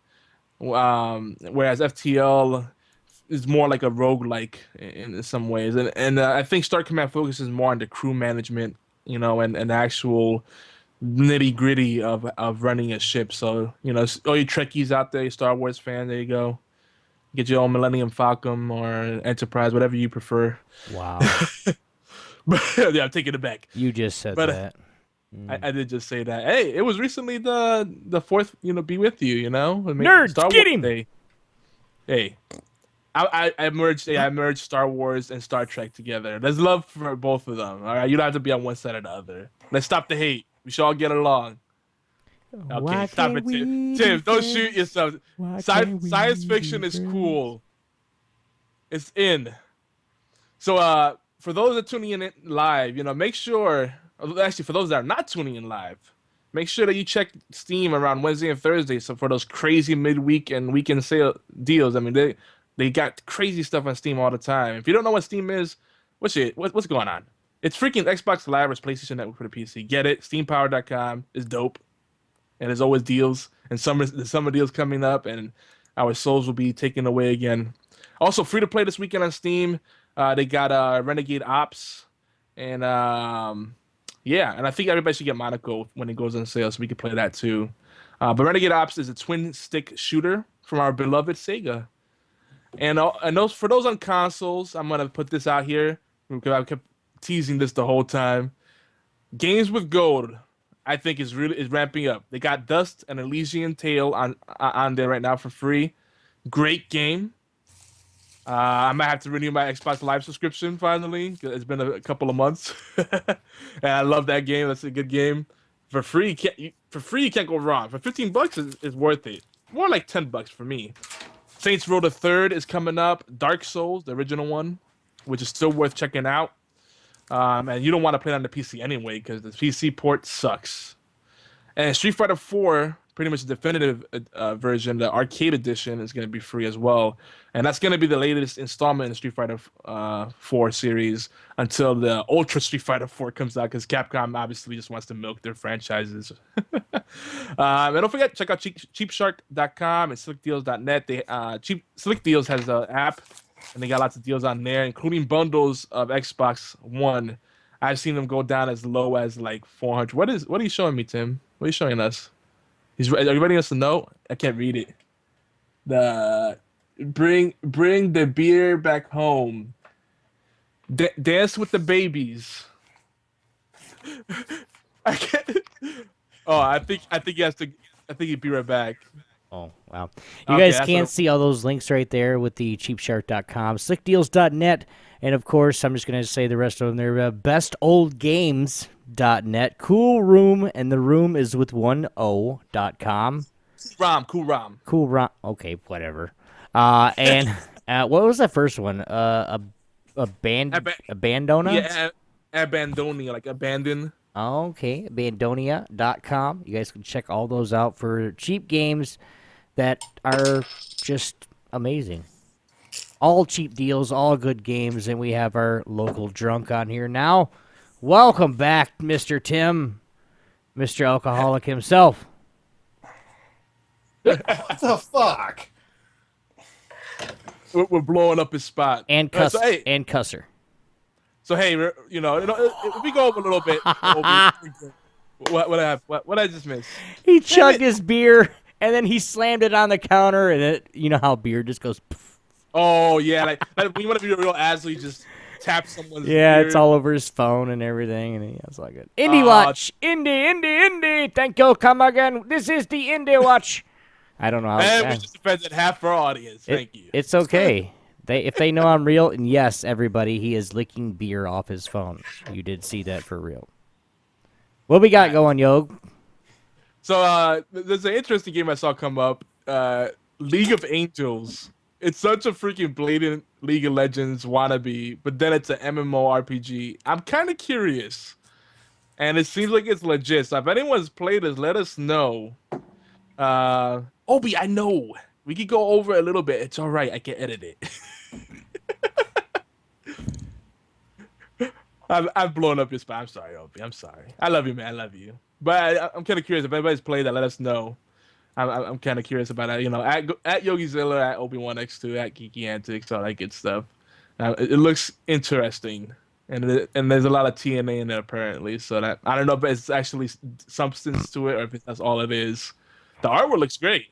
Whereas FTL is more like a roguelike in some ways. And I think Start Command focuses more on the crew management, and the actual nitty-gritty of running a ship. So, all you Trekkies out there, you Star Wars fan, there you go. Get your own Millennium Falcon or Enterprise, whatever you prefer. Wow. But yeah, I'm taking it back. You just said But, that. I did just say that. Hey, it was recently the fourth, Be With You, I mean, Nerds, Star get Wars him! Day. Hey, I merged Star Wars and Star Trek together. There's love for both of them. All right, you don't have to be on one side or the other. Let's stop the hate. We should all get along. Okay, Why stop can't it, Tim. we Tim, be don't shoot friends? yourself. Why Science, can't we science be fiction is friends? cool. It's in. So, for those that are tuning in live, make sure. Actually, for those that are not tuning in live, make sure that you check Steam around Wednesday and Thursday. So for those crazy midweek and weekend sale deals, I mean they got crazy stuff on Steam all the time. If you don't know what Steam is, what's going on? It's freaking Xbox Live or PlayStation Network for the PC. Get it? SteamPower.com is dope, and there's always deals. And the summer deals coming up, and our souls will be taken away again. Also, free to play this weekend on Steam. They got Renegade Ops, and yeah, and I think everybody should get Monaco when it goes on sale, so we can play that too. But Renegade Ops is a twin stick shooter from our beloved Sega. And for those on consoles, I'm gonna put this out here because I kept teasing this the whole time. Games with Gold, I think is ramping up. They got Dust and Elysian Tale on there right now for free. Great game. I might have to renew my Xbox Live subscription finally. It's been a couple of months, and I love that game. That's a good game. For free, you can't go wrong. For $15 is worth it. More like $10 for me. Saints Row the Third is coming up. Dark Souls, the original one, which is still worth checking out. And you don't want to play it on the PC anyway because the PC port sucks. And Street Fighter 4, pretty much the definitive version, the arcade edition, is going to be free as well. And that's going to be the latest installment in the Street Fighter 4 series until the Ultra Street Fighter 4 comes out, because Capcom obviously just wants to milk their franchises. And don't forget, check out cheapshark.com and slickdeals.net. Slick Deals has an app, and they got lots of deals on there, including bundles of Xbox One. I've seen them go down as low as like 400. What are you showing me, Tim? What are you showing us? Are you writing us a note? I can't read it. Bring the beer back home. Dance with the babies. I can't. Oh, I think he has to. I think he'd be right back. Oh, wow. You Okay, guys that's can't what- see all those links right there with the cheapshark.com, slickdeals.net, and of course, I'm just going to say the rest of them. They're bestoldgames.net, Cool Room, and the room is with 1o.com. Cool Rom. Cool Room. Okay, whatever. And what was that first one? Abandona? Yeah, Abandonia, like abandon. Okay, Abandonia.com. You guys can check all those out for cheap games that are just amazing. All cheap deals, all good games, and we have our local drunk on here now. Welcome back, Mr. Tim, Mr. Alcoholic himself. What the fuck? We're blowing up his spot. And So, hey, and cusser. if we go over a little bit, what I just missed? He chugged his beer, and then he slammed it on the counter, and you know how beer just goes... Pff. Oh yeah, like when you want to be a real asshole, you just tap someone's. Yeah, beard. it's all over his phone and everything, and it's all good. Indie Watch, Indie. Thank you, come again. This is the Indie Watch. I don't know how. And we just offended half our audience. Thank you. It's okay. If they know I'm real, and yes, everybody, he is licking beer off his phone. You did see that for real. What we got going, Yog? So there's an interesting game I saw come up. League of Angels. It's such a freaking blatant League of Legends wannabe, but then it's an MMORPG. I'm kind of curious, and it seems like it's legit. So if anyone's played this, let us know. Obi, I know. We could go over a little bit. It's all right. I can edit it. I've blown up your spot. I'm sorry, Obi. I'm sorry. I love you, man. I love you. But I'm kind of curious. If anybody's played that, let us know. I'm kind of curious about it. At YogiZilla, at Obi1X2, at Geeky Antics, all that good stuff. It looks interesting, and there's a lot of TNA in it apparently. So that I don't know if it's actually substance to it or if that's all it is. The artwork looks great.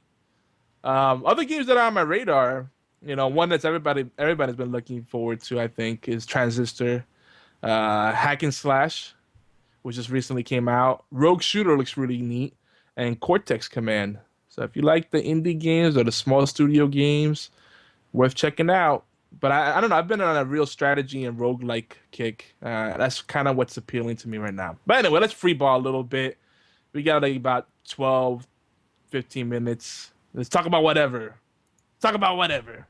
Other games that are on my radar, one that's everybody's been looking forward to, I think, is Transistor, hack and slash, which just recently came out. Rogue Shooter looks really neat, and Cortex Command. So if you like the indie games or the small studio games, worth checking out. But I don't know. I've been on a real strategy and roguelike kick. That's kind of what's appealing to me right now. But anyway, let's free ball a little bit. We got like about 12, 15 minutes. Let's talk about whatever. Talk about whatever.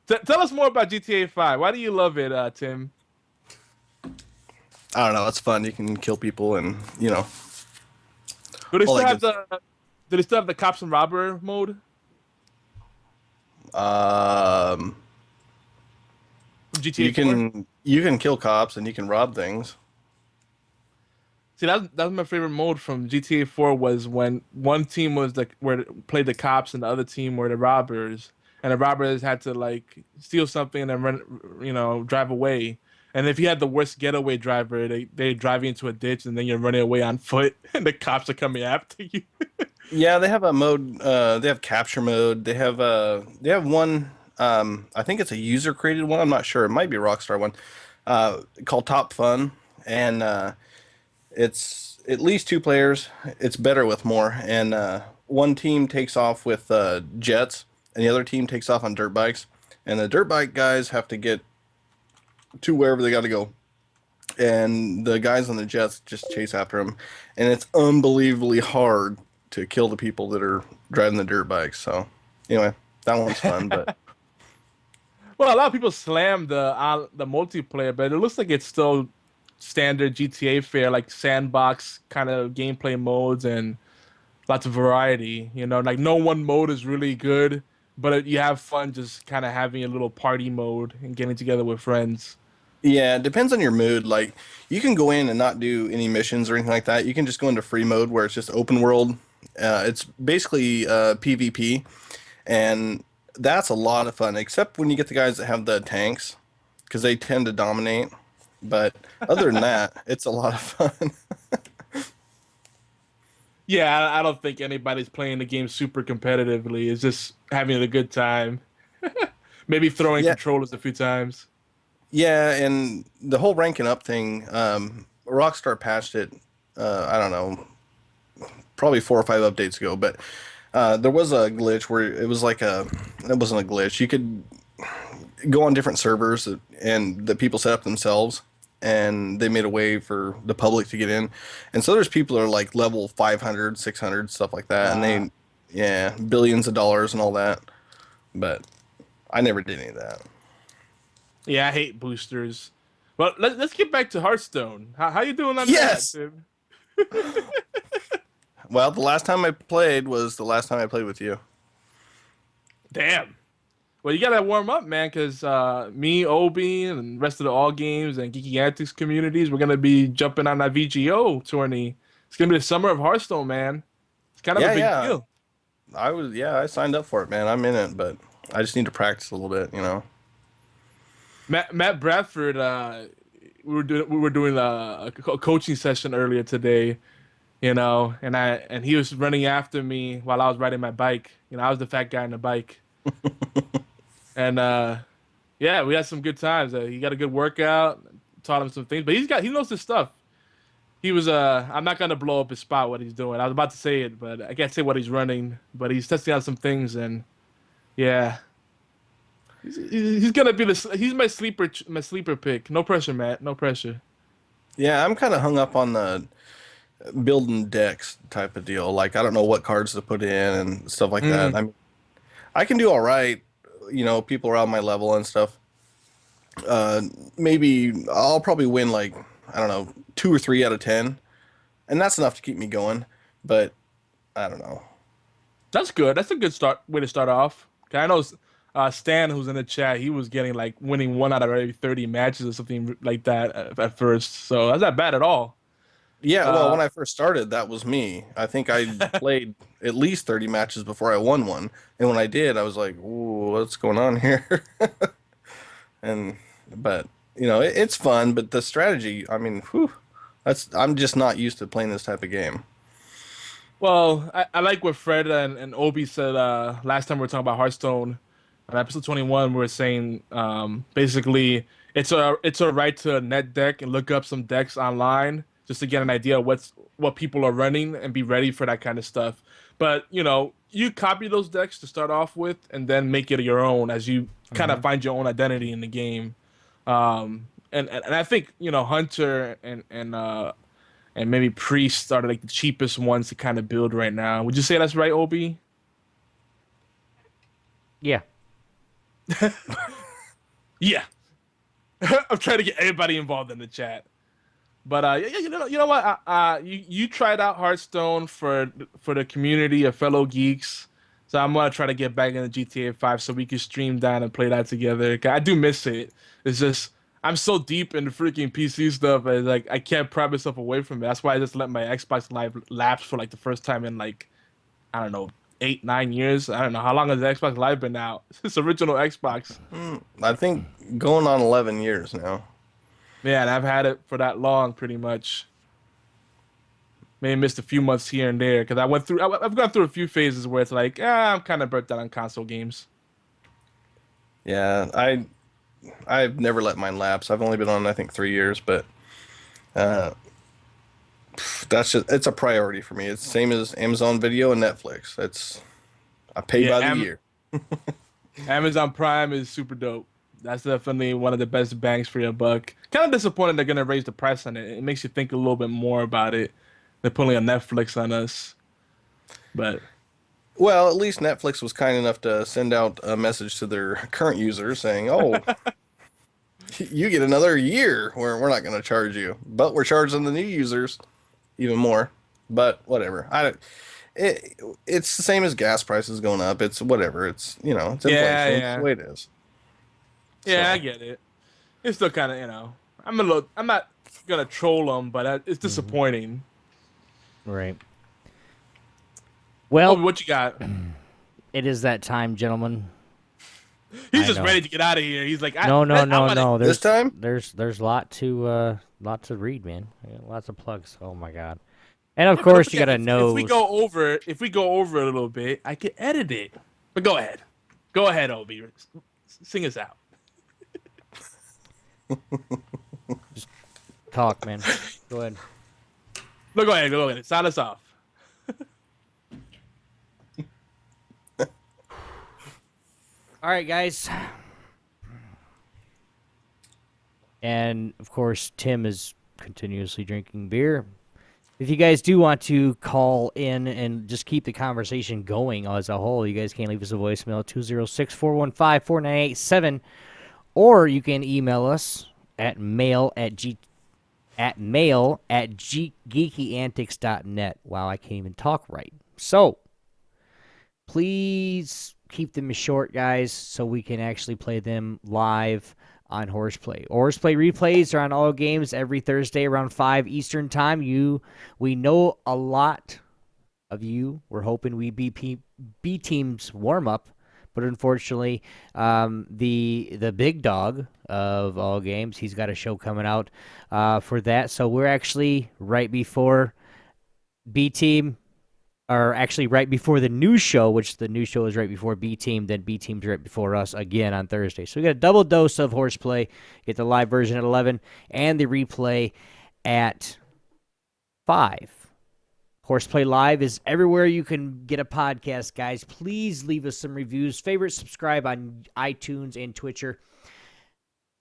Tell us more about GTA 5. Why do you love it, Tim? I don't know. It's fun. You can kill people, and Do they All still that have good do they still have the cops and robber mode um, from GTA 4? you can kill cops and you can rob things. See, that was my favorite mode from GTA 4 was when one team was where played the cops and the other team were the robbers, and the robbers had to like steal something and then drive away. And if you had the worst getaway driver, they drive you into a ditch and then you're running away on foot and the cops are coming after you. Yeah, they have a mode. They have capture mode. They have one. I think it's a user created one. I'm not sure. It might be a Rockstar one. Called Top Fun, and it's at least 2 players. It's better with more. And one team takes off with jets, and the other team takes off on dirt bikes. And the dirt bike guys have to get to wherever they got to go, and the guys on the jets just chase after them. And it's unbelievably hard to kill the people that are driving the dirt bikes. So anyway, that one's fun. But Well, a lot of people slam the multiplayer, but it looks like it's still standard GTA fare, like sandbox kind of gameplay modes and lots of variety. Like no one mode is really good, but you have fun just kind of having a little party mode and getting together with friends. yeah, it depends on your mood. Like you can go in and not do any missions or anything like that. You can just go into free mode where it's just open world. It's basically PvP, and that's a lot of fun, except when you get the guys that have the tanks, because they tend to dominate. But other than that, it's a lot of fun. Yeah, I don't think anybody's playing the game super competitively. It's just having a good time. Maybe throwing Yeah. controllers a few times. Yeah, and the whole ranking up thing, Rockstar patched it, I don't know, probably 4 or 5 updates ago, but there was a glitch where it wasn't a glitch. You could go on different servers and the people set up themselves, and they made a way for the public to get in. And so there's people that are like level 500, 600, stuff like that, and billions of dollars and all that. But I never did any of that. Yeah, I hate boosters. Well, let's get back to Hearthstone. How you doing on Yes! that, Tim? Well, the last time I played was the last time I played with you. Damn. Well, you gotta warm up, man, because me, Obi, and the rest of the All Games and Geeky Antics communities, we're gonna be jumping on that VGO tourney. It's gonna be the summer of Hearthstone, man. It's kind of a big deal. I signed up for it, man. I'm in it, but I just need to practice a little bit, Matt Bradford, we were doing a coaching session earlier today, and he was running after me while I was riding my bike. I was the fat guy on the bike, and yeah, we had some good times. He got a good workout, taught him some things, but he knows his stuff. He was I'm not gonna blow up his spot what he's doing. I was about to say it, but I can't say what he's running. But he's testing out some things, and yeah. He's gonna be he's my sleeper pick. No pressure, Matt. No pressure. Yeah, I'm kind of hung up on the building decks type of deal. Like, I don't know what cards to put in and stuff like that. I can do all right. People around my level and stuff. Maybe I'll probably win like, I don't know, 2 or 3 out of 10, and that's enough to keep me going. But I don't know. That's good. That's a good way to start off. 'Cause I know Stan, who's in the chat, he was getting like winning 1 out of every 30 matches or something like that at first. So that's not bad at all. Yeah, well, when I first started, that was me. I think I played at least 30 matches before I won one. And when I did, I was like, ooh, what's going on here? But it's fun, but the strategy, I mean, I'm just not used to playing this type of game. Well, I like what Fred and Obi said last time we were talking about Hearthstone. On episode 21, we were saying basically it's a right to a net deck and look up some decks online just to get an idea of what people are running and be ready for that kind of stuff. But you copy those decks to start off with, and then make it your own as you kind of find your own identity in the game. And I think Hunter and maybe Priest are like the cheapest ones to kind of build right now. Would you say that's right, Obi? Yeah. Yeah. I'm trying to get everybody involved in the chat. But yeah, you know what? You tried out Hearthstone for the community of fellow geeks, so I'm gonna try to get back into GTA 5 so we can stream down and play that together. 'Cause I do miss it. It's just I'm so deep in the freaking PC stuff, and like I can't pry myself away from it. That's why I just let my Xbox Live lapse for like the first time in like I don't know 8-9 years. I don't know how long has the Xbox Live been out. It's original Xbox. I think going on 11 years now. Yeah, and I've had it for that long, pretty much. Maybe missed a few months here and there because I've gone through a few phases where it's like, I'm kind of burnt out on console games. Yeah, I've never let mine lapse. I've only been on I think 3 years, but it's a priority for me. It's the same as Amazon Video and Netflix. I pay by the year. Amazon Prime is super dope. That's definitely one of the best bangs for your buck. Kind of disappointed they're gonna raise the price on it. It makes you think a little bit more about it. They're pulling a Netflix on us, but Well, at least Netflix was kind enough to send out a message to their current users saying, "Oh, you get another year where we're not going to charge you, but we're charging the new users even more." But whatever. It's the same as gas prices going up. It's whatever. It's it's inflation. It's the way it is. yeah, So. I get it. It's still kind of I'm not gonna troll them, but it's disappointing. Right. Well, What you got? it is that time, gentlemen. He's I just know. ready to get out of here. He's like, No. This There's time? there's lot to read, man. Lots of plugs. Oh my god. And of course you gotta know. If we go over a little bit, I can edit it. But go ahead, Obi. Sing us out. Talk, man. Go ahead. No, go ahead. Sound us off. All right, guys. And of course, Tim is continuously drinking beer. If you guys do want to call in and just keep the conversation going as a whole, you guys can leave us a voicemail 206-415-4987, or you can email us at mail@geekyantics.net. Wow, I can't even talk right. So please keep them short, guys, so we can actually play them live on HorsePLAY. HorsePLAY replays are on all games every Thursday around 5 Eastern time. We know a lot of you were hoping we B teams warm up, but unfortunately, the big dog of all games, he's got a show coming out for that. So we're actually right before B team. Are actually right before the new show, which the new show is right before B Team, then B Team's right before us again on Thursday. So we got a double dose of HorsePLAY. Get the live version at 11 and the replay at 5. HorsePLAY Live is everywhere you can get a podcast, guys. Please leave us some reviews. Favorite, subscribe on iTunes and Twitcher.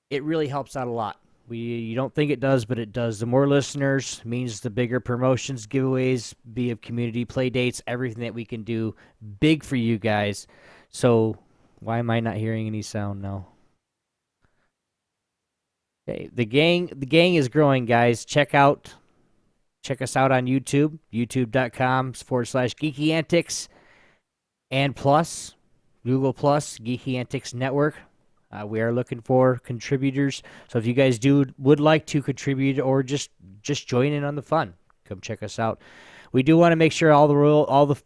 It really helps out a lot. You don't think it does, but it does. The more listeners means the bigger promotions, giveaways, be it community play dates, everything that we can do big for you guys. So why am I not hearing any sound now? Okay, the gang is growing, guys. Check us out on YouTube, youtube.com/Geeky Antics, and plus, Google Plus, Geeky Antics Network. We are looking for contributors. So if you guys would like to contribute or just join in on the fun, come check us out. We do want to make sure all the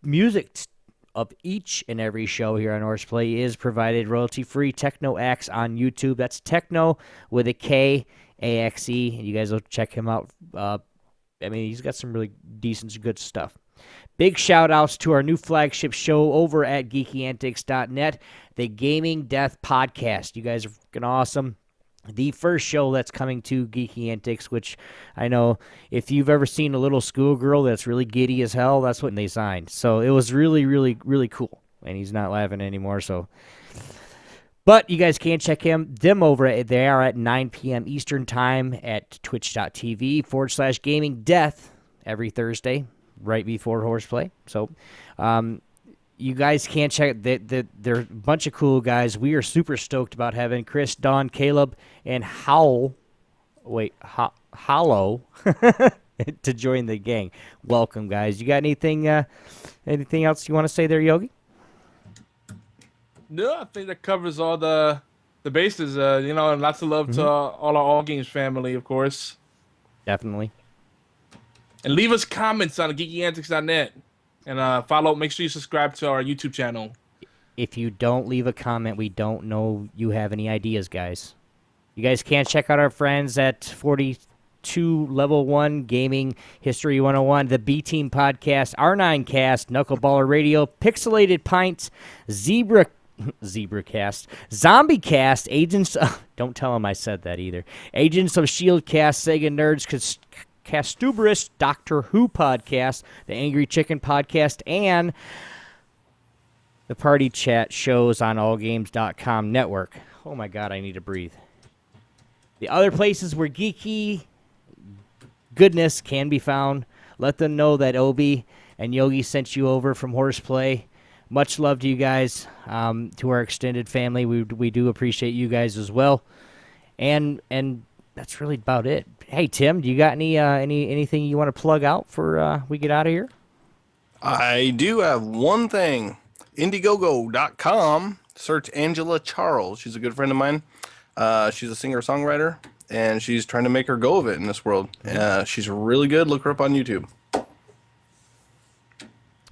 music of each and every show here on HorsePLAY is provided royalty-free. Techno Axe on YouTube. That's Techno with a K, AXE. And you guys will check him out. He's got some really decent, good stuff. Big shout-outs to our new flagship show over at geekyantics.net, the Gaming Death Podcast. You guys are fucking awesome. the first show that's coming to Geeky Antics, which I know if you've ever seen a little schoolgirl that's really giddy as hell, that's what they signed. So it was really, really, really cool. And he's not laughing anymore, so. But you guys can check them over. They are at 9 p.m. Eastern Time at twitch.tv/gaming death every Thursday, right before Horseplay. So, you guys can check. They're a bunch of cool guys. We are super stoked about having Chris, Don, Caleb, and Hollow to join the gang. Welcome, guys. You got anything else you want to say there, Yogi? No, I think that covers all the bases. And lots of love to all our All Games family, of course. Definitely. And leave us comments on geekyantics.net. And make sure you subscribe to our YouTube channel. If you don't leave a comment, we don't know you have any ideas, guys. You guys can check out our friends at 42 Level 1 Gaming History 101, the B Team Podcast, R9 Cast, Knuckleballer Radio, Pixelated Pints, Zebracast, Zombie Cast, Agents of... Don't tell them I said that either. Agents of S.H.I.E.L.D. Cast, Sega Nerds, Castuberous, Doctor Who Podcast, the Angry Chicken Podcast, and the Party Chat shows on allgames.com network. Oh my god, I need to breathe. The other places where geeky goodness can be found, let them know that Obi and Yogi sent you over from Horseplay. Much love to you guys, to our extended family. We do appreciate you guys as well. And that's really about it. Hey, Tim, do you got anything you want to plug out for we get out of here? I do have one thing. Indiegogo.com. Search Angela Charles. She's a good friend of mine. She's a singer-songwriter, and she's trying to make her go of it in this world. She's really good. Look her up on YouTube.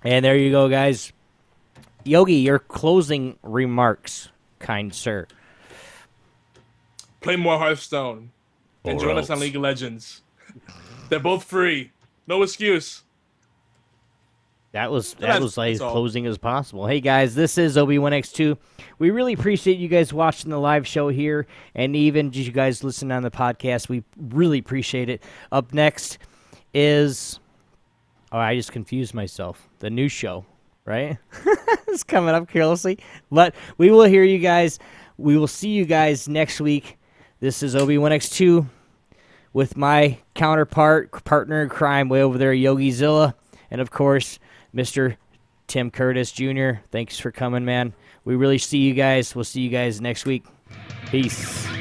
And there you go, guys. Yogi, your closing remarks, kind sir. Play more Hearthstone. And join us on League of Legends. They're both free. No excuse. That was like as closing as possible. Hey guys, this is Obi1X2. We really appreciate you guys watching the live show here, and even you guys listening on the podcast. We really appreciate it. Up next is I just confused myself. The new show, right? It's coming up carelessly, but we will hear you guys. We will see you guys next week. This is Obi1X2 with my counterpart, partner in crime way over there, YogiZilla, and of course, Mr. Tim Curtis Jr. Thanks for coming, man. We really see you guys. We'll see you guys next week. Peace.